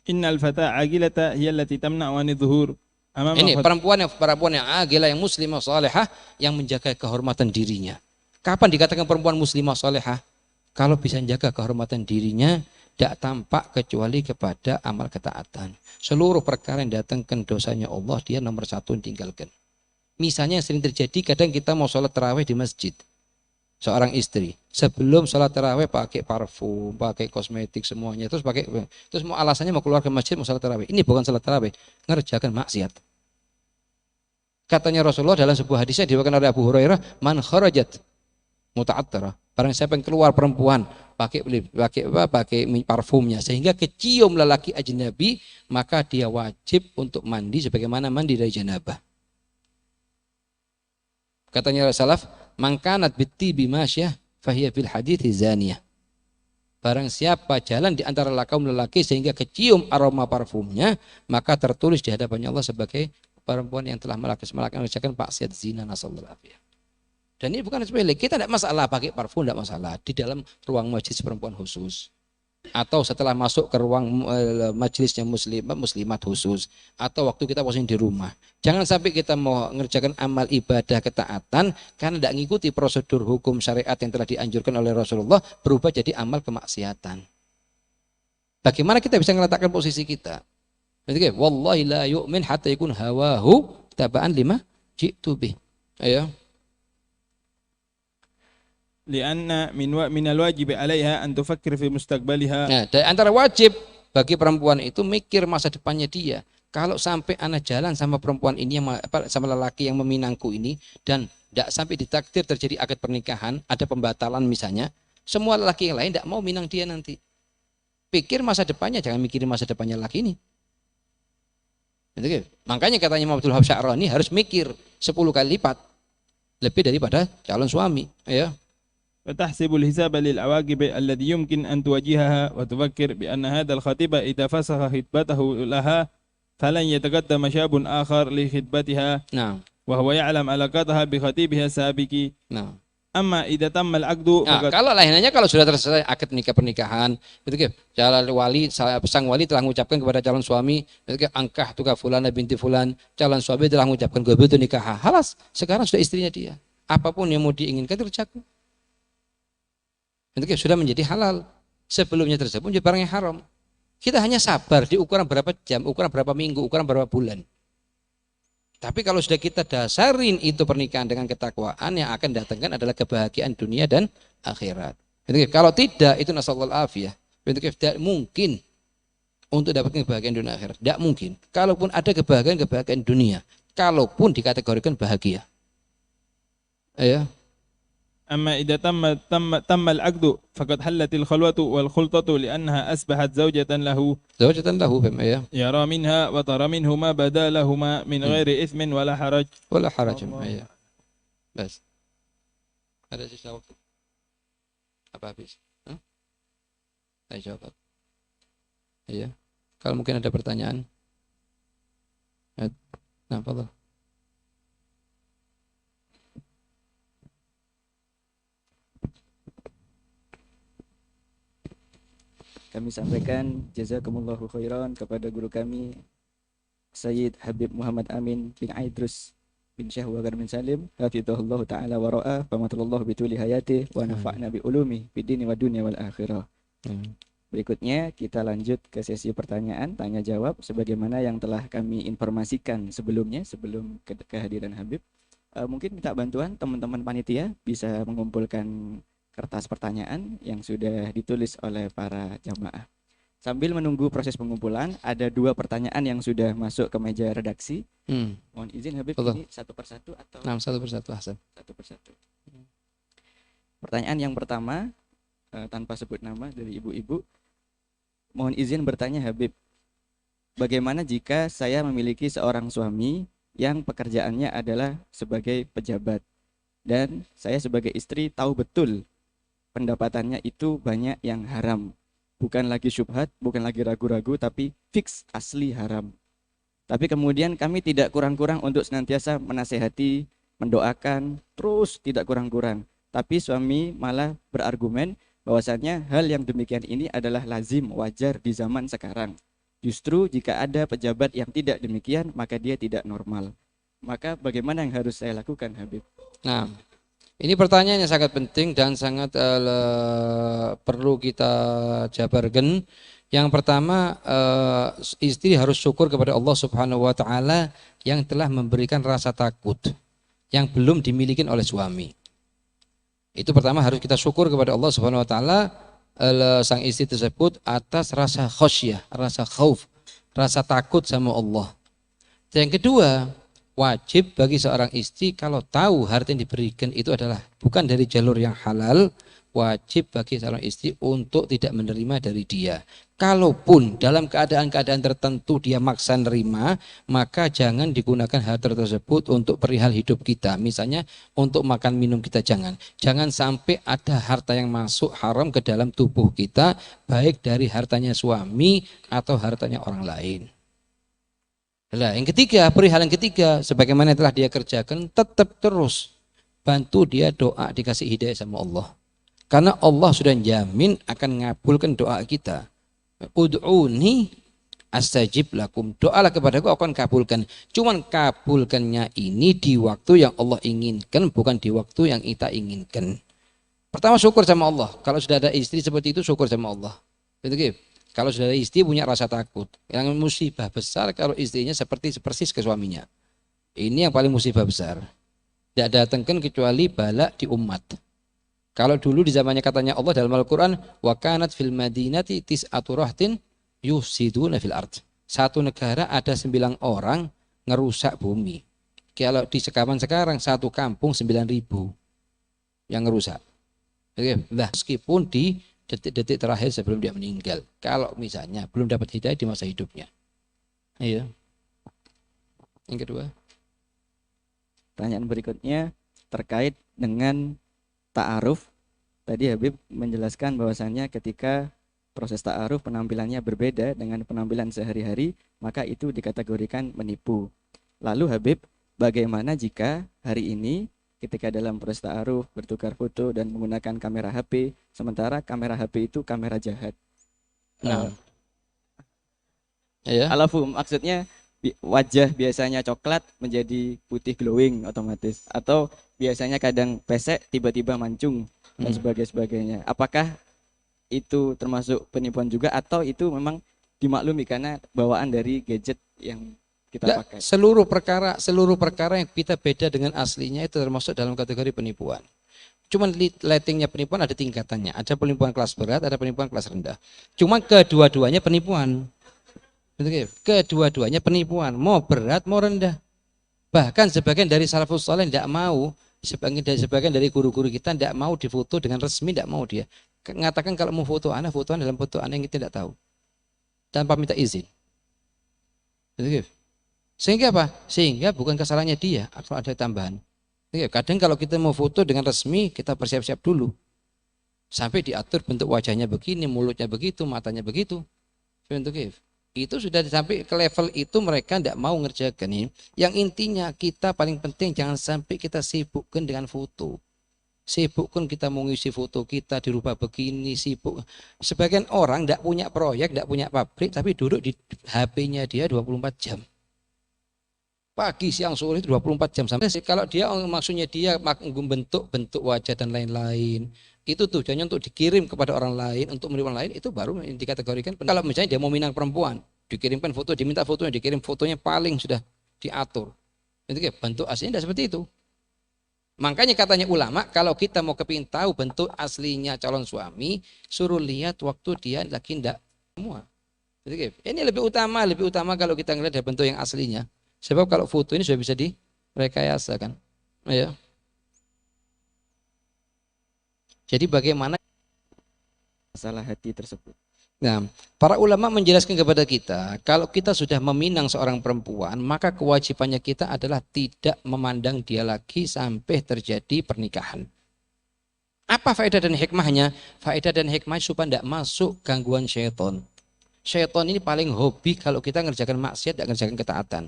Innal fata agilata hiya allati tamna'u 'ani dhuhur. Ini perempuan yang agilah, yang muslimah salihah, yang menjaga kehormatan dirinya. Kapan dikatakan perempuan muslimah salihah? Kalau bisa menjaga kehormatan dirinya, tidak tampak kecuali kepada amal ketaatan. Seluruh perkara yang datangkan dosanya Allah, dia nomor 1 tinggalkan. Misalnya yang sering terjadi, kadang kita mau sholat tarawih di masjid. Seorang istri sebelum sholat tarawih pakai parfum, pakai kosmetik semuanya, terus mau alasannya mau keluar ke masjid mau sholat tarawih. Ini bukan sholat tarawih, ngerjakan maksiat. Katanya Rasulullah dalam sebuah hadisnya diriwayatkan oleh Abu Hurairah, man kharajat muta'attara, barang siapa yang keluar perempuan pakai parfumnya sehingga kecium lelaki ajnabi, maka dia wajib untuk mandi sebagaimana mandi dari janabah. Katanya salaf, mangkanat bitti bimasyah fahiya fil hadithi zaniyah. Barang siapa jalan di antara kaum lelaki sehingga kecium aroma parfumnya, maka tertulis di hadapannya Allah sebagai perempuan yang telah melakukan maksiat zina, nasallahu alaihi. Dan ini bukan sepele, kita tidak masalah pakai parfum, tidak masalah di dalam ruang majelis perempuan khusus, atau setelah masuk ke ruang majelisnya muslimat khusus, atau waktu kita posisi di rumah. Jangan sampai kita mau mengerjakan amal ibadah ketaatan karena tidak mengikuti prosedur hukum syariat yang telah dianjurkan oleh Rasulullah, berubah jadi amal kemaksiatan. Bagaimana kita bisa meletakkan posisi kita? Wallahi la yu'min hatta yakun hawahu taba'an lima ji'tu bih. Ayo. Lianna min al-wajib 'alaiha an tufakkir fi mustaqbaliha. Nah, dari antara wajib bagi perempuan itu mikir masa depannya dia. Kalau sampai anak jalan sama perempuan ini, sama lelaki yang meminangku ini, dan tidak sampai ditakdir terjadi akad pernikahan, ada pembatalan misalnya, semua lelaki yang lain tidak mau minang dia nanti. Pikir masa depannya, jangan mikirin masa depannya lelaki ini. Makanya katanya Muhammad Abdul Wahab Sya'rani harus mikir 10 kali lipat lebih daripada calon suami. Ya. وتحسب الحساب للعواقب الذي يمكن أن تواجهها وتفكر بأن هذا الخطيب إذا فسخ خطبته لها فلن يتقدم شاب آخر لخطبتها. نعم. وهو يعلم علاقتها بخطيبها السابق. نعم. أما إذا تم العقد kalau lainnya, kalau sudah selesai akad pernikahan, itu calon wali, sang wali telah mengucapkan kepada calon suami, angkah tuka fulana binti fulan, calon suami telah mengucapkan gobetu nikah. Halas, sekarang sudah istrinya dia. Apapun yang mau diinginkan tercakup. Itu sudah menjadi halal. Sebelumnya tersebut menjadi barang yang haram. Kita hanya sabar di ukuran berapa jam, ukuran berapa minggu, ukuran berapa bulan. Tapi kalau sudah kita dasarin itu pernikahan dengan ketakwaan, yang akan datangkan adalah kebahagiaan dunia dan akhirat. Kalau tidak, itu nasallallahu afiyah. Tidak mungkin untuk dapatkan kebahagiaan dunia akhirat. Tidak mungkin. Kalaupun ada kebahagiaan dunia, kalaupun dikategorikan bahagia. Ya. أما إذا تم العقد فقد حلت الخلوة والخلطة لأنها أصبحت زوجة له. زوجة له ya. يرى منها وترى منه ما بدا لهما من غير إثم ولا حرج. ولا حرج ya. بس. Ada sisa waktu? Apa habis? Saya jawab. Iya. Kalau mungkin ada pertanyaan. Nah, fadhal. Kami sampaikan jazakumullahu khairan kepada guru kami Sayyid Habib Muhammad Amin bin Aidrus bin Syahwagar bin Salim hafizahullah ta'ala wa ra'ah wa matallahu bituli hayati wa nafa'na bi ulumi fid dini wa dunya wal akhirah. Berikutnya kita lanjut ke sesi pertanyaan tanya jawab sebagaimana yang telah kami informasikan sebelumnya sebelum kehadiran Habib. Mungkin minta bantuan teman-teman panitia bisa mengumpulkan kertas pertanyaan yang sudah ditulis oleh para jamaah. Sambil menunggu proses pengumpulan, ada 2 pertanyaan yang sudah masuk ke meja redaksi. Mohon izin Habib, ini satu persatu atau? Nah, satu persatu, Hasan. Satu persatu. Pertanyaan yang pertama, tanpa sebut nama dari ibu-ibu. Mohon izin bertanya Habib, bagaimana jika saya memiliki seorang suami yang pekerjaannya adalah sebagai pejabat dan saya sebagai istri tahu betul pendapatannya itu banyak yang haram, bukan lagi syubhat, bukan lagi ragu-ragu, tapi fix asli haram. Tapi kemudian kami tidak kurang-kurang untuk senantiasa menasehati, mendoakan, terus tidak kurang-kurang. Tapi suami malah berargumen bahwasannya hal yang demikian ini adalah lazim, wajar di zaman sekarang. Justru jika ada pejabat yang tidak demikian, maka dia tidak normal. Maka bagaimana yang harus saya lakukan, Habib? Nah, ini pertanyaan yang sangat penting dan sangat perlu kita jabarkan. Yang pertama, istri harus syukur kepada Allah Subhanahu wa taala yang telah memberikan rasa takut yang belum dimiliki oleh suami. Itu pertama harus kita syukur kepada Allah Subhanahu wa taala sang istri tersebut atas rasa khosyah, rasa khauf, rasa takut sama Allah. Yang kedua, wajib bagi seorang istri kalau tahu harta yang diberikan itu adalah bukan dari jalur yang halal, wajib bagi seorang istri untuk tidak menerima dari dia. Kalaupun dalam keadaan-keadaan tertentu dia maksa nerima, maka jangan digunakan harta tersebut untuk perihal hidup kita. Misalnya untuk makan minum kita jangan. Jangan sampai ada harta yang masuk haram ke dalam tubuh kita, baik dari hartanya suami atau hartanya orang lain. Nah, yang ketiga, perihal yang ketiga, sebagaimana telah dia kerjakan, tetap terus bantu dia doa dikasih hidayah sama Allah. Karena Allah sudah jamin akan ngabulkan doa kita. Ud'uni astajib lakum. Doalah kepadaku, aku akan kabulkan. Cuman kabulkannya ini di waktu yang Allah inginkan, bukan di waktu yang kita inginkan. Pertama syukur sama Allah. Kalau sudah ada istri seperti itu, syukur sama Allah. Betul. Kalau sudah ada istri punya rasa takut. Yang musibah besar kalau istrinya seperti persis ke suaminya. Ini yang paling musibah besar. Tidak datangkan kecuali balak di umat. Kalau dulu di zamannya katanya Allah dalam Al-Quran, wa kanat fil madinati tis'atu rahtin yusiduna fil ard. Satu negara ada 9 orang ngerusak bumi. Kalau di sekarang satu kampung 9.000 yang ngerusak. Nah, meskipun di detik-detik terakhir sebelum dia meninggal. Kalau misalnya belum dapat hidayah di masa hidupnya. Iya. Yang kedua. Pertanyaan berikutnya terkait dengan ta'aruf. Tadi Habib menjelaskan bahwasannya ketika proses ta'aruf penampilannya berbeda dengan penampilan sehari-hari, maka itu dikategorikan menipu. Lalu Habib, bagaimana jika hari ini ketika dalam proses ta'aruf bertukar foto dan menggunakan kamera HP, sementara kamera HP itu kamera jahat? Nah, ya. Alafu maksudnya wajah biasanya coklat menjadi putih glowing otomatis, atau biasanya kadang pesek tiba-tiba mancung dan sebagainya. Apakah itu termasuk penipuan juga atau itu memang dimaklumi karena bawaan dari gadget yang kita pakai? Seluruh perkara yang kita beda dengan aslinya itu termasuk dalam kategori penipuan. Cuman lightingnya penipuan ada tingkatannya. Ada penipuan kelas berat, ada penipuan kelas rendah. Cuman kedua-duanya penipuan. Kedua-duanya penipuan, mau berat mau rendah. Bahkan sebagian dari salafus saleh tidak mau, sebagian dari guru-guru kita tidak mau difoto dengan resmi, tidak mau dia. Mengatakan kalau mau foto anak dalam foto anak yang kita tidak tahu, tanpa minta izin. Sehingga apa? Sehingga bukan kesalahannya dia, atau ada tambahan. Kadang kalau kita mau foto dengan resmi, kita bersiap-siap dulu. Sampai diatur bentuk wajahnya begini, mulutnya begitu, matanya begitu. Itu sudah sampai ke level itu mereka tidak mau ngerjakan ini. Yang intinya kita paling penting jangan sampai kita sibukkan dengan foto. Sibukkan kita mengisi foto kita di rumah begini, sibuk. Sebagian orang tidak punya proyek, tidak punya pabrik, tapi duduk di HP-nya dia 24 jam. Pagi, siang, sore itu 24 jam. Sampai kalau dia maksudnya dia bentuk wajah dan lain-lain, itu tujuannya untuk dikirim kepada orang lain, untuk menerima orang lain, itu baru dikategorikan. Kalau misalnya dia mau minang perempuan, dikirimkan foto, diminta fotonya, dikirim fotonya paling sudah diatur. Itu kayak bentuk aslinya tidak seperti itu. Makanya katanya ulama, kalau kita mau kepingin tahu bentuk aslinya calon suami, suruh lihat waktu dia lagi tidak semua. Ini lebih utama kalau kita ngelihat dari bentuk yang aslinya. Sebab kalau foto ini sudah bisa direkayasa kan. Ya. Jadi bagaimana masalah hati tersebut. Nah, para ulama menjelaskan kepada kita, kalau kita sudah meminang seorang perempuan, maka kewajibannya kita adalah tidak memandang dia lagi sampai terjadi pernikahan. Apa faedah dan hikmahnya? Faedah dan hikmah supaya tidak masuk gangguan syaitan. Syaitan ini paling hobi kalau kita ngerjakan maksiat, tidak ngerjakan ketaatan.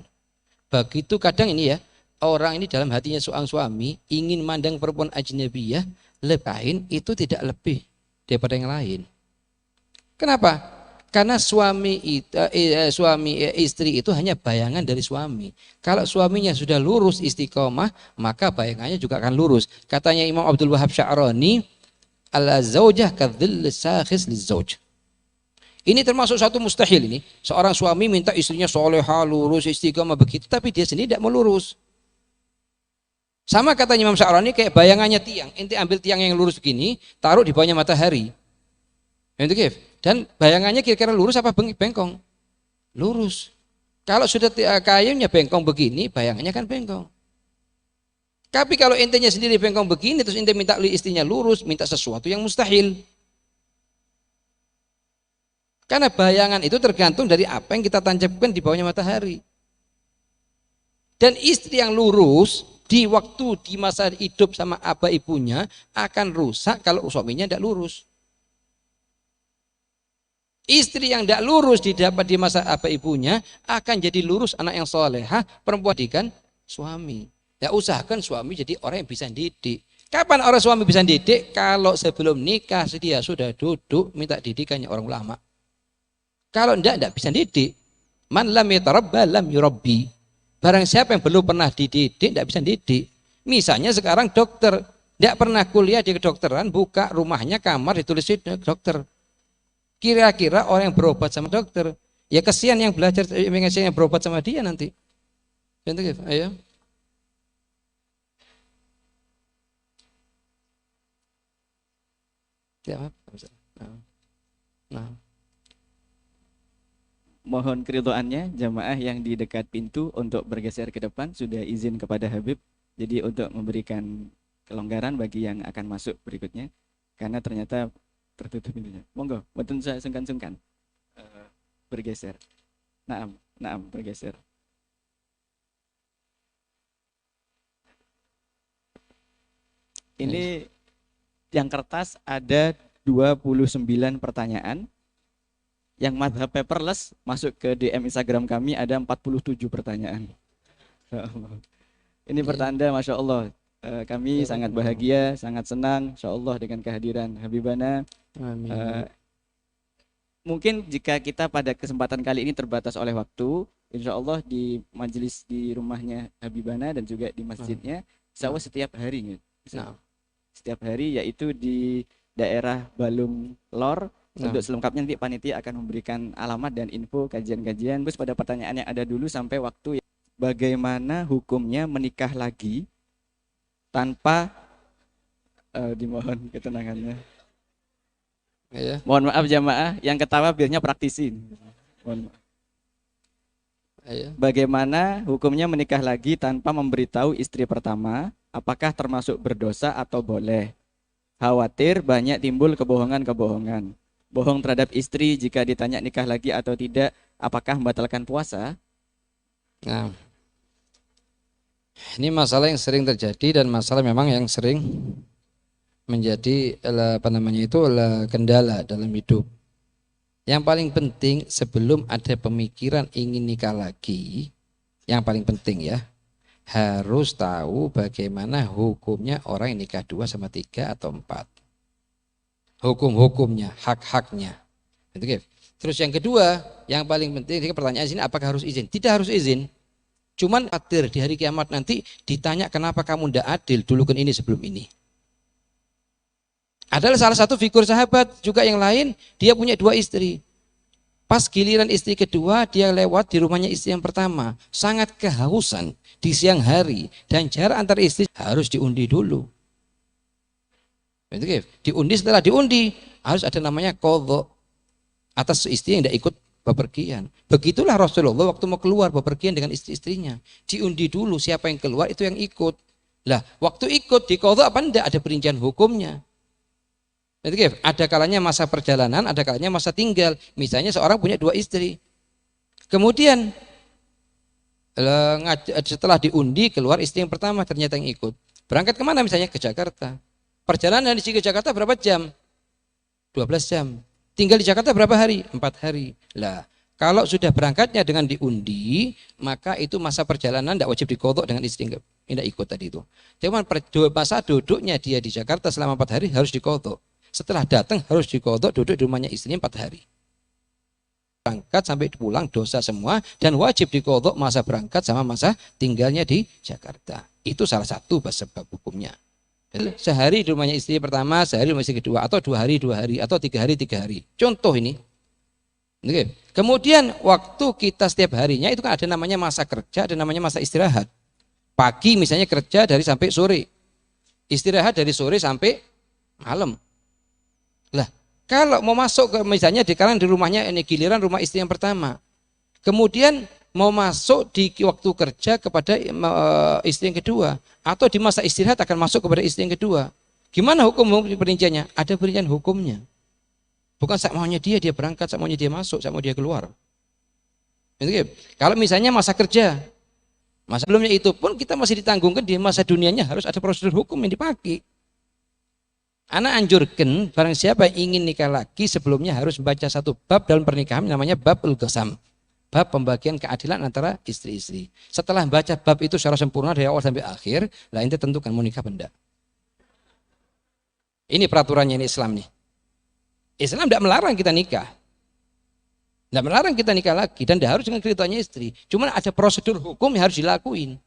Begitu kadang ini ya, orang ini dalam hatinya seorang suami ingin mandang perempuan ajnabiyah, lebahin itu tidak lebih daripada yang lain. Kenapa? Karena istri itu hanya bayangan dari suami. Kalau suaminya sudah lurus istiqomah, maka bayangannya juga akan lurus. Katanya Imam Abdul Wahab Sya'rani, al-zawjah kadhill sakhis liz-zawj. Ini termasuk satu mustahil ini. Seorang suami minta istrinya solehah, lurus, istiqomah begitu, tapi dia sendiri tidak mau lurus. Sama katanya Imam Sya'rani kayak bayangannya tiang. Inti ambil tiang yang lurus begini, taruh di bawahnya matahari. Dan bayangannya kira-kira lurus apa bengkong? Lurus. Kalau sudah kayunya bengkong begini, bayangannya kan bengkong. Tapi kalau intinya sendiri bengkong begini, terus inti minta istrinya lurus, minta sesuatu yang mustahil. Karena bayangan itu tergantung dari apa yang kita tancapkan di bawahnya matahari. Dan istri yang lurus di masa hidup sama abah ibunya akan rusak kalau suaminya tidak lurus. Istri yang tidak lurus didapat di masa abah ibunya akan jadi lurus anak yang solehah, perempuan didikan suami. Ya usahakan suami jadi orang yang bisa didik. Kapan orang suami bisa didik? Kalau sebelum nikah dia sudah duduk minta didikannya orang ulama. Kalau tidak bisa didik. Man lam yatarabba lam yurabbi. Barang siapa yang belum pernah dididik, tidak bisa didik. Misalnya sekarang dokter, tidak pernah kuliah di kedokteran, buka rumahnya kamar ditulis dokter. Kira-kira orang yang berobat sama dokter, ya kesian yang belajar, yang berobat sama dia nanti. Ayo. Nah. Mohon keridhaannya jamaah yang di dekat pintu untuk bergeser ke depan, sudah izin kepada Habib. Jadi untuk memberikan kelonggaran bagi yang akan masuk berikutnya, karena ternyata tertutup pintunya. Monggo, mboten saya sungkan-sungkan bergeser. Naam, bergeser. Ini yang kertas ada 29 pertanyaan. Yang madhab paperless masuk ke DM Instagram kami ada 47 pertanyaan. Ini pertanda Masya Allah. Kami sangat bahagia, sangat senang Insya Allah dengan kehadiran Habibana. Mungkin jika kita pada kesempatan kali ini terbatas oleh waktu, Insya Allah di majelis di rumahnya Habibana dan juga di masjidnya, Insya Allah setiap hari. Setiap hari, yaitu di daerah Balung Lor. Untuk selengkapnya nanti panitia akan memberikan alamat dan info kajian-kajian. Terus pada pertanyaan yang ada dulu sampai waktu bagaimana hukumnya menikah lagi tanpa dimohon ketenangannya. Ya. Mohon maaf jamaah, yang ketawa biarnya praktisi. Mohon maaf. Ya. Bagaimana hukumnya menikah lagi tanpa memberitahu istri pertama? Apakah termasuk berdosa atau boleh? Khawatir banyak timbul kebohongan-kebohongan. Bohong terhadap istri jika ditanya nikah lagi atau tidak, apakah membatalkan puasa? Nah, ini masalah yang sering terjadi dan masalah memang yang sering menjadi kendala dalam hidup. Yang paling penting sebelum ada pemikiran ingin nikah lagi, yang paling penting ya, harus tahu bagaimana hukumnya orang yang nikah 2 sama 3 atau 4. Hukum-hukumnya, hak-haknya. Gitu. Terus yang kedua, yang paling penting, pertanyaan sini apakah harus izin? Tidak harus izin. Cuman khawatir di hari kiamat nanti ditanya kenapa kamu tidak adil dulu kan ini sebelum ini. Adalah salah satu figur sahabat juga yang lain, dia punya 2 istri. Pas giliran istri kedua, dia lewat di rumahnya istri yang pertama. Sangat kehausan di siang hari. Dan jarak antar istri harus diundi dulu. Diundi, setelah diundi, harus ada namanya qadha atas istri yang tidak ikut bepergian. Begitulah Rasulullah waktu mau keluar bepergian dengan istri-istrinya. Diundi dulu siapa yang keluar, itu yang ikut. Lah, waktu ikut di qadha apa enggak, ada perincian hukumnya. Ada kalanya masa perjalanan, ada kalanya masa tinggal. Misalnya seorang punya 2 istri. Kemudian setelah diundi keluar istri yang pertama ternyata yang ikut. Berangkat kemana misalnya? Ke Jakarta. Perjalanan dari sini ke Jakarta berapa jam? 12 jam. Tinggal di Jakarta berapa hari? 4 hari. Lah, kalau sudah berangkatnya dengan diundi, maka itu masa perjalanan tidak wajib diqadha dengan istri yang tidak ikut tadi itu. Cuman masa duduknya dia di Jakarta selama 4 hari harus diqadha. Setelah datang harus diqadha, duduk di rumahnya istrinya 4 hari. Berangkat sampai pulang dosa semua dan wajib diqadha masa berangkat sama masa tinggalnya di Jakarta. Itu salah satu sebab hukumnya. Sehari di rumahnya istri pertama, sehari di rumah istri kedua, atau 2 hari 2 hari, atau 3 hari 3 hari. Contoh ini. Kemudian waktu kita setiap harinya itu kan ada namanya masa kerja, ada namanya masa istirahat. Pagi misalnya kerja dari sampai sore, istirahat dari sore sampai malam. Lah, kalau mau masuk ke misalnya di kalangan di rumahnya ini giliran rumah istri yang pertama. Kemudian mau masuk di waktu kerja kepada istri yang kedua atau di masa istirahat akan masuk kepada istri yang kedua. Gimana hukum perinciannya? Ada perincian hukumnya. Bukan sak maunya dia berangkat, sak maunya dia masuk, sak mau dia keluar. Kalau misalnya masa kerja, masa sebelumnya itu pun kita masih ditanggungkan di masa dunianya harus ada prosedur hukum yang dipakai. Anak anjurkan barang siapa yang ingin nikah lagi sebelumnya harus membaca 1 bab dalam pernikahan namanya babul qasam. Bab pembagian keadilan antara istri-istri. Setelah baca bab itu secara sempurna dari awal sampai akhir, lah ente tentukan mau nikah benda. Ini peraturannya ini Islam nih. Islam tidak melarang kita nikah. Tidak melarang kita nikah lagi dan tidak harus dengan keridhaannya istri. Cuma ada prosedur hukum yang harus dilakuin.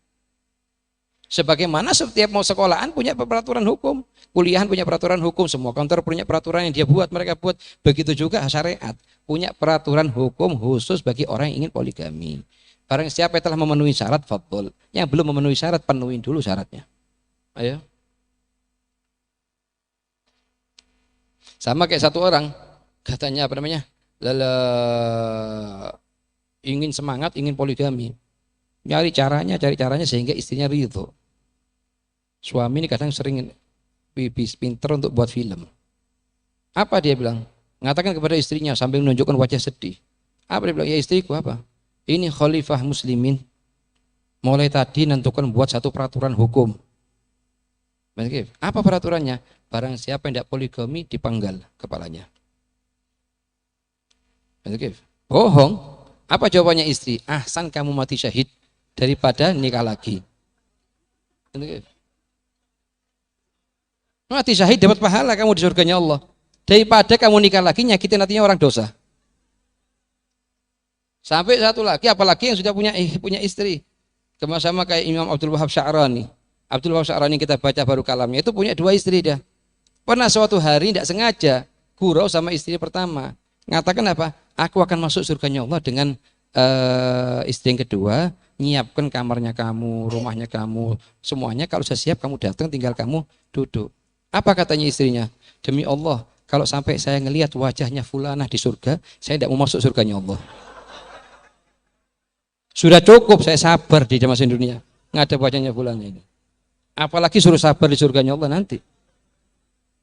Sebagaimana setiap mau sekolahan punya peraturan hukum, kuliahan punya peraturan hukum, semua kantor punya peraturan yang dia buat, mereka buat. Begitu juga syariat punya peraturan hukum khusus bagi orang yang ingin poligami. Barang siapa yang telah memenuhi syarat, fadhol. Yang belum memenuhi syarat, penuhi dulu syaratnya. Ayo. Sama kayak satu orang, katanya apa namanya? Ingin semangat, ingin poligami. Cari caranya sehingga istrinya ridho. Suami ini kadang sering pinter untuk buat film. Apa dia bilang? Mengatakan kepada istrinya sambil menunjukkan wajah sedih. Apa dia bilang? Ya istriku apa? Ini khalifah muslimin. Mulai tadi nentukan buat satu peraturan hukum. Apa peraturannya? Barang siapa yang tidak poligami dipenggal kepalanya. Bohong. Apa jawabannya istri? Ahsan kamu mati syahid daripada nikah lagi. Mati syahid dapat pahala kamu di surganya Allah. Daripada kamu nikah lagi nyakitin hatinya orang dosa. Sampai satu lagi, apalagi yang sudah punya istri. Sama kayak Imam Abdul Wahab Sya'rani. Abdul Wahab Sya'rani kita baca baru kalamnya itu punya 2 istri dah. Pernah suatu hari tidak sengaja gurau sama istri pertama. Ngatakan apa? Aku akan masuk surganya Allah dengan istri yang kedua. Nyiapkan kamarnya kamu, rumahnya kamu, semuanya. Kalau sudah siap kamu datang, tinggal kamu duduk. Apa katanya istrinya? Demi Allah, kalau sampai saya ngelihat wajahnya fulanah di surga, saya tidak mau masuk surganya Allah. Sudah cukup saya sabar di masa dunia ngadep wajahnya fulanah ini. Apalagi suruh sabar di surganya Allah nanti.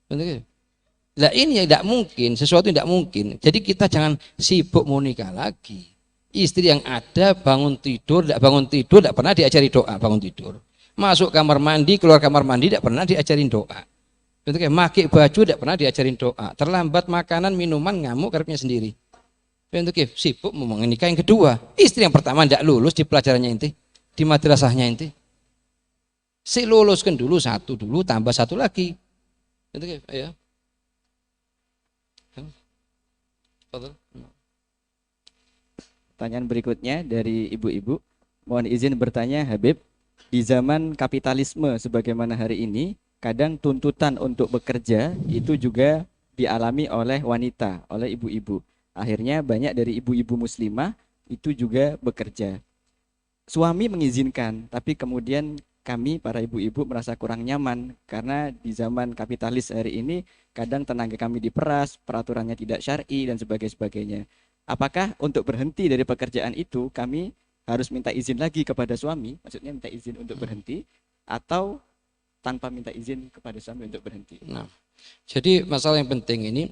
Nah ini yang tidak mungkin, sesuatu yang tidak mungkin. Jadi kita jangan sibuk mau nikah lagi. Istri yang ada bangun tidur, tidak pernah diajari doa bangun tidur. Masuk kamar mandi, keluar kamar mandi, tidak pernah diajarin doa. Pakai baju, tidak pernah diajarin doa. Terlambat makanan, minuman, ngamuk karepnya sendiri. Untuk sibuk mau menikah yang kedua. Istri yang pertama tidak lulus di pelajarannya inti, di madrasahnya inti. Si luluskan dulu satu dulu, tambah satu lagi. Untuk ya. Pertanyaan berikutnya dari ibu-ibu. Mohon izin bertanya Habib, di zaman kapitalisme sebagaimana hari ini, kadang tuntutan untuk bekerja itu juga dialami oleh wanita, oleh ibu-ibu. Akhirnya banyak dari ibu-ibu muslimah itu juga bekerja. Suami mengizinkan, tapi kemudian kami para ibu-ibu merasa kurang nyaman karena di zaman kapitalis hari ini kadang tenaga kami diperas, peraturannya tidak syar'i dan sebagainya. Apakah untuk berhenti dari pekerjaan itu kami harus minta izin lagi kepada suami, maksudnya minta izin untuk berhenti, atau tanpa minta izin kepada suami untuk berhenti? Nah, jadi masalah yang penting ini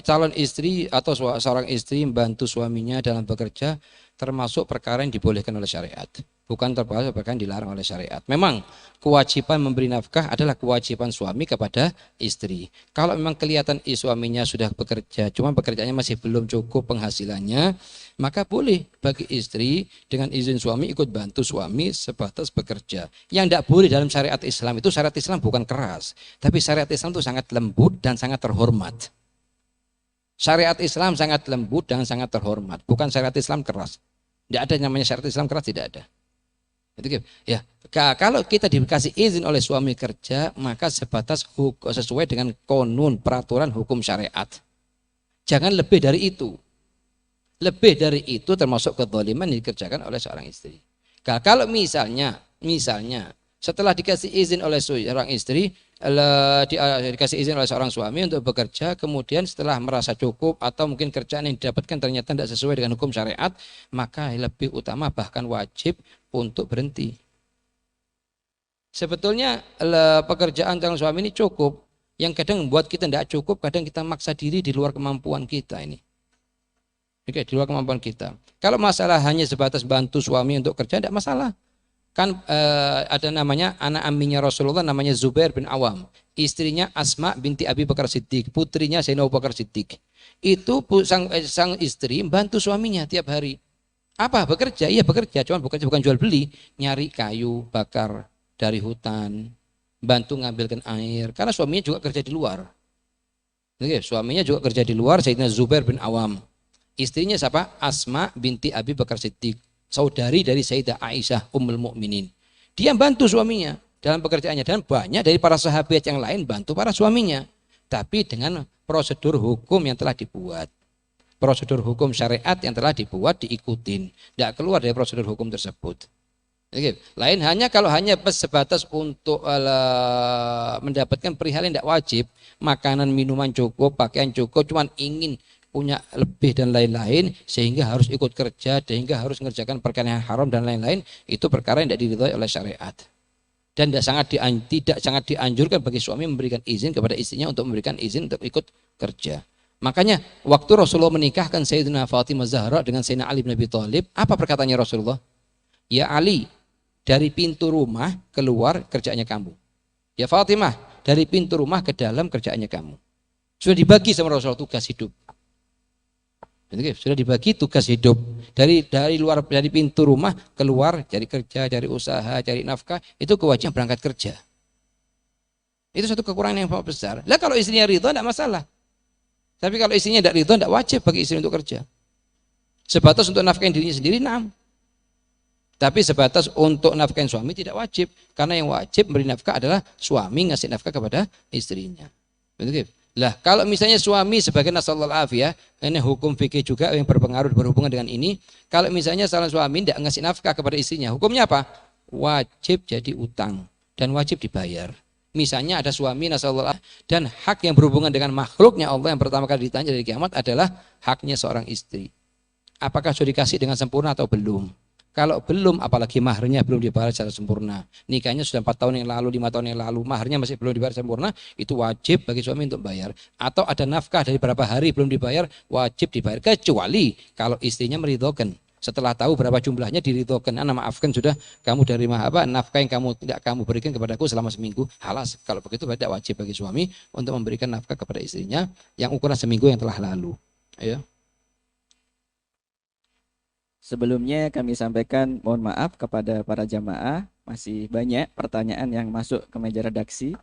calon istri atau seorang istri membantu suaminya dalam bekerja termasuk perkara yang dibolehkan oleh syariat, bukan termasuk perkara yang dilarang oleh syariat. Memang kewajiban memberi nafkah adalah kewajiban suami kepada istri. Kalau memang kelihatan suaminya sudah bekerja, cuma pekerjaannya masih belum cukup penghasilannya, maka boleh bagi istri dengan izin suami ikut bantu suami sebatas bekerja. Yang tidak boleh dalam syariat Islam itu, syariat Islam bukan keras, tapi syariat Islam itu sangat lembut dan sangat terhormat. Syariat Islam sangat lembut dan sangat terhormat, bukan syariat Islam keras. Tidak ada namanya syariat Islam keras, tidak ada. Itu ya. Kalau kita dikasih izin oleh suami kerja, maka sebatas sesuai dengan konun peraturan hukum syariat. Jangan lebih dari itu. Lebih dari itu termasuk kezaliman yang dikerjakan oleh seorang istri. Kalau misalnya setelah dikasih izin oleh seorang istri, dikasih izin oleh seorang suami untuk bekerja, kemudian setelah merasa cukup atau mungkin kerjaan yang didapatkan ternyata tidak sesuai dengan hukum syariat, maka lebih utama bahkan wajib untuk berhenti. Sebetulnya pekerjaan calon suami ini cukup. Yang kadang membuat kita tidak cukup, kadang kita maksa diri di luar kemampuan kita ini. Oke, di luar kemampuan kita. Kalau masalah hanya sebatas bantu suami untuk kerja, tidak masalah. Kan ada namanya anak aminya Rasulullah namanya Zubair bin Awam, istrinya Asma binti Abi Bakar Siddiq, putrinya Sayyidina Abu Bakar Siddiq. Itu sang istri bantu suaminya tiap hari. Apa? Bekerja? Iya bekerja, cuman bekerja bukan jual beli, nyari kayu bakar dari hutan, bantu ngambilkan air, karena suaminya juga kerja di luar. Oke, suaminya juga kerja di luar, Sayyidina Zubair bin Awam. Istrinya siapa? Asma binti Abi Bakar Siddiq, saudari dari Sayyidah Aisyah Ummul Mukminin. Dia bantu suaminya dalam pekerjaannya, dan banyak dari para sahabat yang lain bantu para suaminya, tapi dengan prosedur hukum yang telah dibuat, prosedur hukum syariat yang telah dibuat diikutin, tidak keluar dari prosedur hukum tersebut. Lain hanya kalau hanya sebatas untuk mendapatkan perihal yang tidak wajib, makanan minuman cukup, pakaian cukup, cuman ingin punya lebih dan lain-lain, sehingga harus ikut kerja, sehingga harus mengerjakan perkara yang haram dan lain-lain, itu perkara yang tidak diridhoi oleh syariat. Dan tidak sangat dianjurkan bagi suami memberikan izin kepada istrinya untuk memberikan izin untuk ikut kerja. Makanya waktu Rasulullah menikahkan Sayyidina Fatimah Zahra dengan Sayyidina Ali bin Abi Thalib, apa perkataannya Rasulullah? Ya Ali, dari pintu rumah keluar kerjaannya kamu. Ya Fatimah, dari pintu rumah ke dalam kerjaannya kamu. Sudah dibagi sama Rasulullah tugas hidup. Sudah dibagi tugas hidup dari luar, dari pintu rumah keluar, cari kerja, cari usaha, cari nafkah, itu kewajiban berangkat kerja. Itu satu kekurangan yang besar. Lah kalau istrinya ridho tidak masalah. Tapi kalau istrinya tidak ridho, tidak wajib bagi istri untuk kerja. Sebatas untuk nafkahin dirinya sendiri, nam. Tapi sebatas untuk nafkahin suami tidak wajib, karena yang wajib memberi nafkah adalah suami ngasih nafkah kepada istrinya. Betul. Lah kalau misalnya suami sebagai nasallahu afiyah, ini hukum fikih juga yang berhubungan dengan ini. Kalau misalnya salah suami tidak ngasih nafkah kepada istrinya, hukumnya apa? Wajib jadi utang dan wajib dibayar. Misalnya ada suami nasallahu afiyah, dan hak yang berhubungan dengan makhluknya Allah yang pertama kali ditanya dari kiamat adalah haknya seorang istri. Apakah sudah dikasih dengan sempurna atau belum? Kalau belum, apalagi maharnya belum dibayar secara sempurna, nikahnya sudah 4 tahun yang lalu, 5 tahun yang lalu, maharnya masih belum dibayar sempurna, itu wajib bagi suami untuk bayar. Atau ada nafkah dari berapa hari belum dibayar, wajib dibayar, kecuali kalau istrinya meridhokan. Setelah tahu berapa jumlahnya diridhokan, maafkan sudah kamu dari nafkah yang tidak kamu berikan kepadaku selama seminggu, halas. Kalau begitu tidak wajib bagi suami untuk memberikan nafkah kepada istrinya yang ukuran seminggu yang telah lalu. Ya. Sebelumnya kami sampaikan mohon maaf kepada para jamaah, masih banyak pertanyaan yang masuk ke meja redaksi.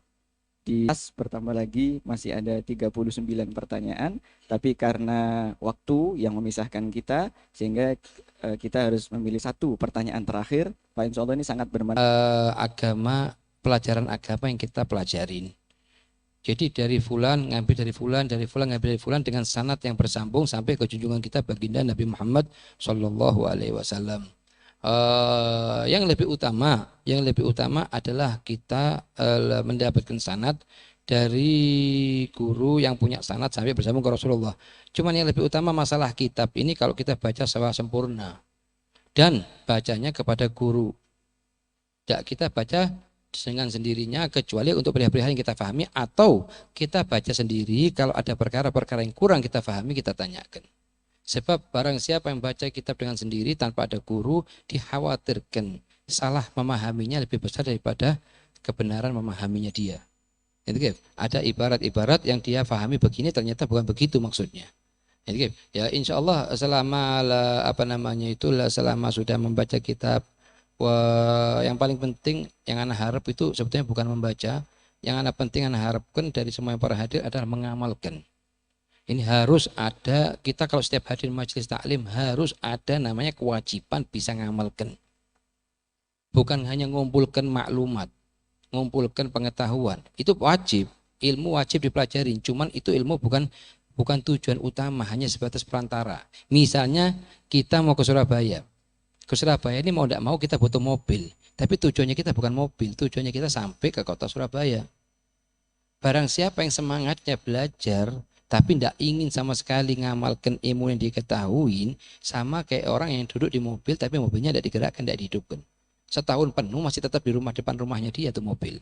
Di kelas bertambah lagi masih ada 39 pertanyaan, tapi karena waktu yang memisahkan kita sehingga kita harus memilih satu pertanyaan terakhir. Pak, insya Allah ini sangat bermanfaat. Agama, pelajaran agama yang kita pelajarin. Jadi dari fulan ngambil dari fulan, dari fulan ngambil dari fulan dengan sanad yang bersambung sampai ke junjungan kita baginda Nabi Muhammad Shallallahu Alaihi Wasallam. Yang lebih utama adalah kita mendapatkan sanad dari guru yang punya sanad sampai bersambung ke Rasulullah. Cuman yang lebih utama masalah kitab ini kalau kita baca secara sempurna dan bacanya kepada guru. Tidak kita baca dengan sendirinya kecuali untuk perihal-perihal yang kita pahami, atau kita baca sendiri kalau ada perkara-perkara yang kurang kita pahami kita tanyakan. Sebab barang siapa yang baca kitab dengan sendiri tanpa ada guru, dikhawatirkan salah memahaminya lebih besar daripada kebenaran memahaminya dia. Ada ibarat-ibarat yang dia pahami begini ternyata bukan begitu maksudnya. Ya insya Allah selama selama sudah membaca kitab, yang paling penting yang anak harap itu sebetulnya bukan membaca. Yang anak penting anak harapkan dari semua yang para hadir adalah mengamalkan. Ini harus ada, kita kalau setiap hadir majelis taklim harus ada namanya kewajiban bisa mengamalkan. Bukan hanya ngumpulkan maklumat, ngumpulkan pengetahuan. Itu wajib, ilmu wajib dipelajari. Cuman itu ilmu bukan tujuan utama, hanya sebatas perantara. Misalnya kita mau ke Surabaya. Ke Surabaya ini mau tidak mau kita butuh mobil, tapi tujuannya kita bukan mobil, tujuannya kita sampai ke kota Surabaya. Barang siapa yang semangatnya belajar tapi tidak ingin sama sekali ngamalkan ilmu yang diketahui, sama kayak orang yang duduk di mobil tapi mobilnya tidak digerakkan, tidak dihidupkan. Setahun penuh masih tetap di rumah, depan rumahnya dia tuh mobil.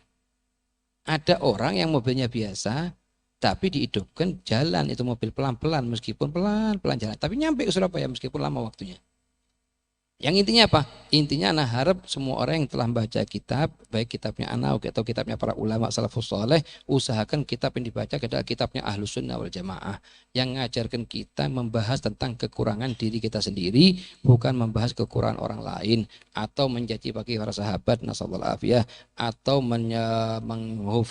Ada orang yang mobilnya biasa tapi dihidupkan, jalan itu mobil pelan-pelan, meskipun pelan-pelan jalan, tapi nyampe ke Surabaya meskipun lama waktunya. Yang intinya apa? Intinya anak harap semua orang yang telah membaca kitab, baik kitabnya anak atau kitabnya para ulama salafus saleh, usahakan kitab yang dibaca adalah kitabnya Ahlus Sunnah wal Jamaah yang mengajarkan kita membahas tentang kekurangan diri kita sendiri, bukan membahas kekurangan orang lain, atau menjadi bagi para sahabat nasallallahu afiyah, atau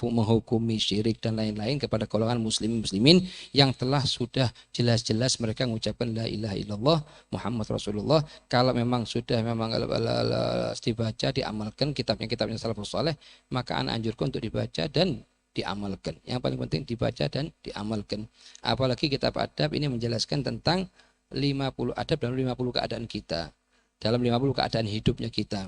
menghukumi syirik dan lain-lain kepada golongan muslimin yang telah sudah jelas-jelas mereka mengucapkan la ilaha illallah Muhammad Rasulullah. Kalau memang sudah dibaca, diamalkan kitabnya salafus saleh, maka anak anjurkan untuk dibaca dan diamalkan. Yang paling penting dibaca dan diamalkan. Apalagi kitab adab ini menjelaskan tentang 50 adab dalam 50 keadaan kita, dalam 50 keadaan hidupnya kita.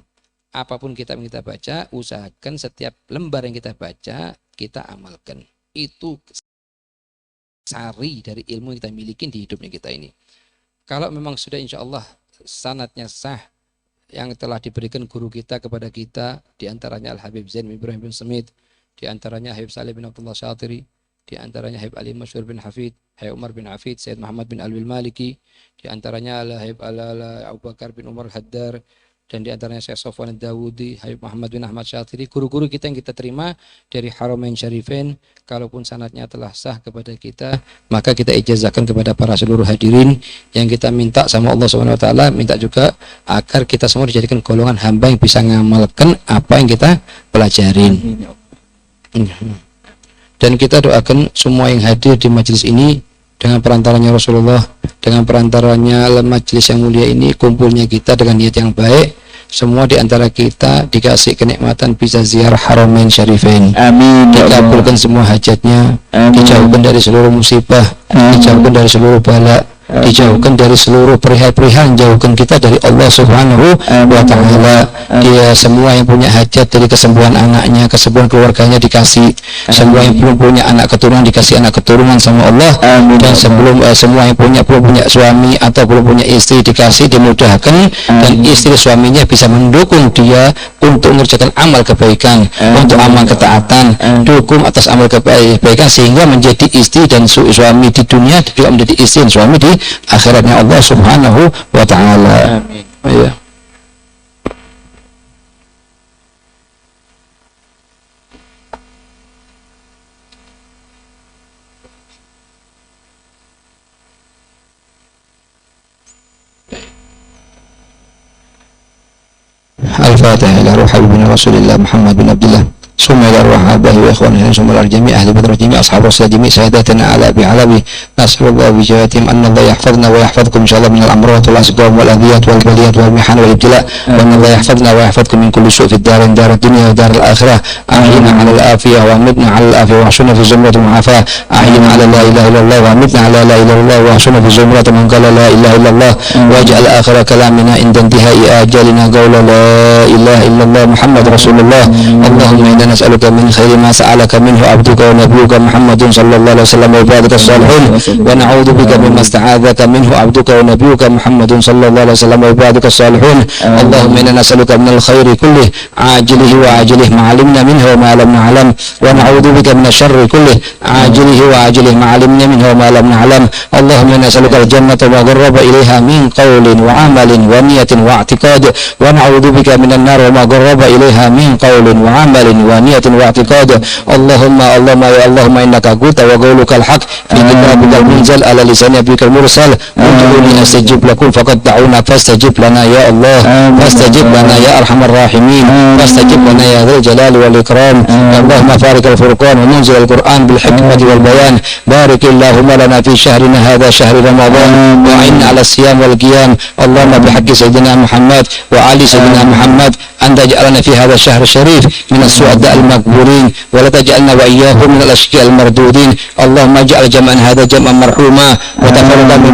Apapun kitab yang kita baca, usahakan setiap lembar yang kita baca kita amalkan. Itu sari dari ilmu yang kita miliki di hidupnya kita ini. Kalau memang sudah insya Allah sanadnya sah yang telah diberikan guru kita kepada kita, diantaranya Al-Habib Zain bin Ibrahim bin Semit, diantaranya Habib Saleh bin Abdullah Syatiri, diantaranya Habib Ali Masyhur bin Hafid, Habib Umar bin Hafid, Sayyid Muhammad bin Alwil Maliki, diantaranya Habib Abu Bakar bin Umar Haddar, dan diantaranya Syekh Sofwan Dawudi, Habib Muhammad bin Ahmad Syatiri. Guru-guru kita yang kita terima dari Haramain Syarifain, kalaupun sanadnya telah sah kepada kita, maka kita ijazahkan kepada para seluruh hadirin. Yang kita minta sama Allah Subhanahu wa taala, minta juga agar kita semua dijadikan golongan hamba yang bisa mengamalkan apa yang kita pelajarin. Dan kita doakan semua yang hadir di majelis ini dengan perantaranya Rasulullah, dengan perantaranya majelis yang mulia ini, kumpulnya kita dengan niat yang baik, semua di antara kita dikasih kenikmatan bisa ziarah Haramain Syarifain. Amin. Dikabulkan semua hajatnya, dijauhkan dari seluruh musibah, dijauhkan dari seluruh bala, dijauhkan dari seluruh perihal-perihal, jauhkan kita dari Allah Subhanahu wa taala. Dia semua yang punya hajat dari kesembuhan anaknya, kesembuhan keluarganya dikasih. Semua yang belum punya anak keturunan dikasih anak keturunan sama Allah. Dan semua yang belum punya suami atau belum punya istri dikasih, dimudahkan, dan istri suaminya bisa mendukung dia untuk mengerjakan amal kebaikan, untuk amal ketaatan, dukung atas amal kebaikan sehingga menjadi istri dan suami di dunia, juga menjadi istri dan suami di akhiratnya Allah Subhanahu wa taala. Amin. Ya. الفاتحة إلى روح حبيبنا رسول الله محمد بن عبد الله، ثم إلى أرواح آبائه وإخوانه، ثم إلى جميع أهل بدر، جميع أصحاب رسول جميع ساداتنا على بعلبه، نسأل الله بجاهتهم أن الله يحفظنا ويحفظكم إن شاء الله من الأمراض والأسقام والأذيات والبليات والمحن والابتلاء، وأن الله يحفظنا ويحفظكم من كل سوء في الدارين، دار الدنيا ودار الآخرة. أحينا على العافية وأمتنا على العافية واحشرنا في زمرة المعافاة. أحينا على لا إله إلا الله وأمتنا على لا إله إلا الله واحشرنا في زمرة من قال لا إله إلا الله، واجعل آخر كلامنا عند انتهاء آجالنا قول لا إله إلا الله محمد رسول الله. اللهم إنا نسألك من خير ما سألك منه عبدك ونبيك محمد صلى الله عليه وسلم وعبادك الصالحون، ونعوذ بك مما استعاذك منه عبدك ونبيك محمد صلى الله عليه وسلم وعبادك الصالحون. اللهم إنا نسألك من الخير كله عاجله وعاجله ما علمنا منه وما لم نعلم، ونعوذ بك من الشر كله عاجله وعاجله ما علمنا منه وما لم نعلم. اللهم إنا نسألك الجنة وما قرب إليها من قول وعمل ونية واعتقاد، ونعوذ بك من النار وما قرب إليها من قول وعمل ونية واعتقاد. اللهم يا اللهم إنك قلت وقولك الحق في كتابك المنزل على لسان نبيك المرسل، ادعوني أستجب لكم فقد دعونا فاستجب لنا يا الله، فاستجب لنا يا أرحم الراحمين، فاستجب لنا يا ذا الجلال والإكرام. اللهم فارق الفرقان ومنزل القرآن بالحكمة والبيان، بارك اللهم لنا في شهرنا هذا شهر رمضان، وأعنا على الصيام والقيام. اللهم بحق سيدنا محمد وعلي سيدنا محمد أن تجعلنا في هذا الشهر الشريف من السعداء المقبولين، ولا تجعلنا وإياهم من الأشقياء المردودين. اللهم اجعل جمعا هذا جمعا مرحوما،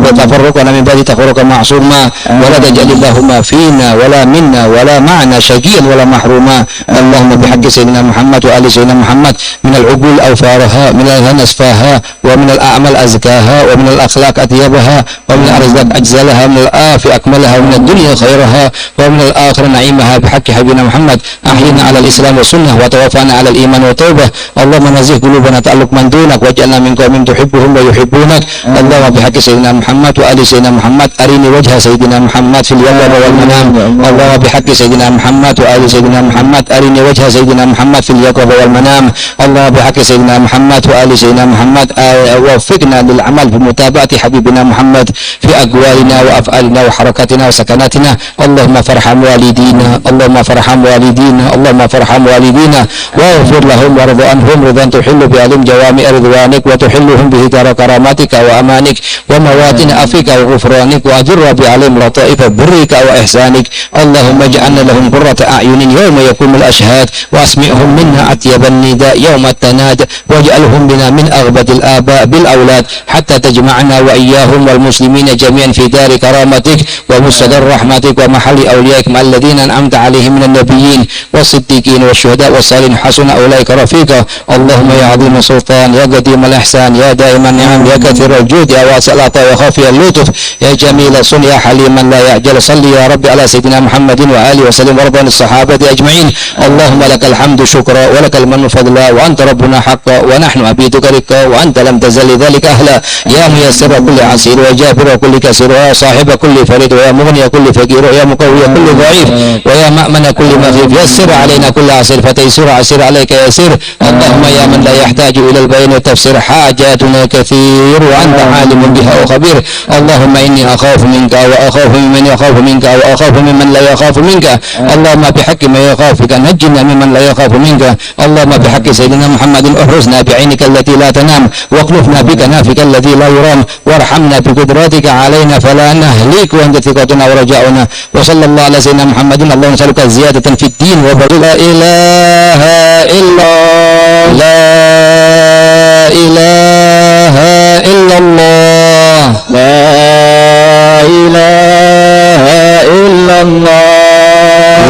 وتفرقنا من بعد تفرقا معصوما، ولا تجعل اللهم فينا ولا منا ولا معنا شقيا ولا محروما. اللهم بحق سيدنا محمد وآل سيدنا محمد من العقول أوفارها، من الأذهان أصفاها، ومن الأعمال أزكاها، ومن الأخلاق أطيبها، ومن الأرزاق أجزلها، ومن الآف أكملها، ومن الدنيا خيرها، ومن الآخرة نعيمها. بحق حبيبنا محمد أحينا على الإسلام والسنة وتوفانا على الإيمان والتوبة. اللهم نزه قلوبنا تعلق من دونك، واجعلنا من قوم تحبهم ويحبونك. اللهم بحق سيدنا محمد وآل سيدنا محمد أرني وجه سيدنا محمد في اليقظة والمنام. اللهم بحق سيدنا محمد وآل سيدنا محمد أرني وجه سيدنا محمد في اليقظة والمنام. اللهم بحق سيدنا محمد وآل سيدنا محمد وفقنا للعمل بمتابعة حبيبنا محمد في أقوالنا وأفعالنا وحركاتنا وسكناتنا. اللهم فرحم والدينا، اللهم فرحم والدينا، اللهم فرحم والدينا، واغفر لهم وارض عنهم رضا تحل بعلم جوامع رضوانك، وتحلهم به دار كراماتك وأمانك ومواطن عفوك وغفرانك، وأجر بعلم لطائف برك وإحسانك. اللهم اجعلنا لهم قرة أعين يوم يقوم الأشهاد، وأسمعهم منا أطيب النداء يوم التناد، واجعلهم بنا من أغبد الآباء بالأولاد، حتى تجمعنا وإياهم والمسلمين جميعا في دار كرامتك ومستقر رحمتك ومحل أوليائك مع الذين أنعمت عليهم من النبيين والصديقين والشهداء والصالحين، حسن أولئك رفيقا. اللهم يا عظيم السلطان، يا قديم الإحسان، يا دائم النعم، يا كثير الجود، يا واسع العطاء، يا خافي اللطف، يا جميل الصنع، يا حليما لا يعجل. صل يا رب على سيدنا محمد وآله وسلم وارض عن الصحابة أجمعين. اللهم لك الحمد شكرا، ولك المن فضلا، وأنت ربنا حقا، ونحن عبيدك رقا، وأنت لم تزل لذلك أهلا. يا ميسر كل عسير، وجابر كل كسير، ويا صاحب كل فريد، ويا مغني كل فقير، ويا مقوي كل ضعيف، ويا مأمن كل مخيف. يسر علينا كل عسير فتيسر عسير عليك يسير. اللهم يا من لا يحتاج إلى البيان والتفسير، حاجاتنا كثير وأنت عالم بها وخبير. اللهم إني أخاف منك وأخاف ممن يخاف منك وأخاف ممن لا يخاف منك. اللهم بحق ما يخافك نجنا ممن لا يخاف منك. اللهم بحق سيدنا محمد احرزنا بعينك التي لا تنام، واقلفنا بكنافك الذي لا يرام، وارحمنا بقدرتك علينا فلا نهلك، وأنت ثقتنا ورجاؤنا. وصلى الله على سيدنا محمد. اللهم نسألك زيادة في الدين وبركة. لا إله إلا لا إله إلا الله، لا إله إلا الله،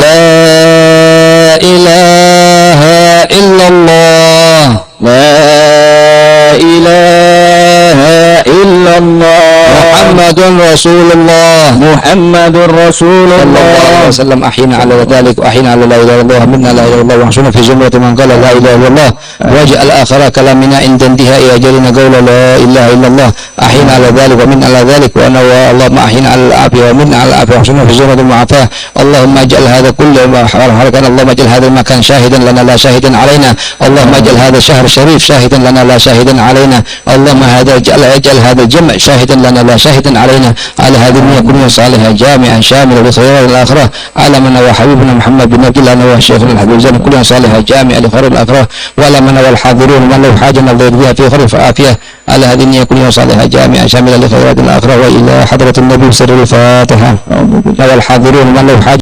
لا إله إلا الله، لا إله إلا الله، محمد رسول الله، محمد رسول الله وسلم. أحينا على ذلك، وأحينا على لا إله إلا الله، منا لا إله إلا الله، واحشرنا في زمرة من قال لا إله إلا الله، واجعل آخر كلامنا عند انتهاء أجلنا قول لا إله إلا الله. أحينا على ذلك ومن على ذلك، وأنا اللهم أحينا على العافية ومن على العافية، واحشرنا في زمرة المعافاة. اللهم اجعل هذا كل حركة، اللهم اجعل هذا المكان شاهدا لنا لا شاهدا علينا. اللهم اجعل هذا الشهر الشريف شاهدا لنا لا شاهدا علينا. اللهم اجعل هذا الجمع شاهدا لنا لا شاهدا شاهدا علينا على هذه النية كلها صالحة جامعا شاملة لخيرات الآخرة على من نوى حبيبنا محمد بن عبد الله نوى شيخنا الحبيب زين كلها صالحة جامعة لخير الآخرة ولا من نوى الحاضرون من له حاجة نظر بها في خير فعافية على هذه النية كلها صالحة جامعة شاملة لخيرات الآخرة وإلى حضرة النبي سر الفاتحة نوى الحاضرون من له حاجة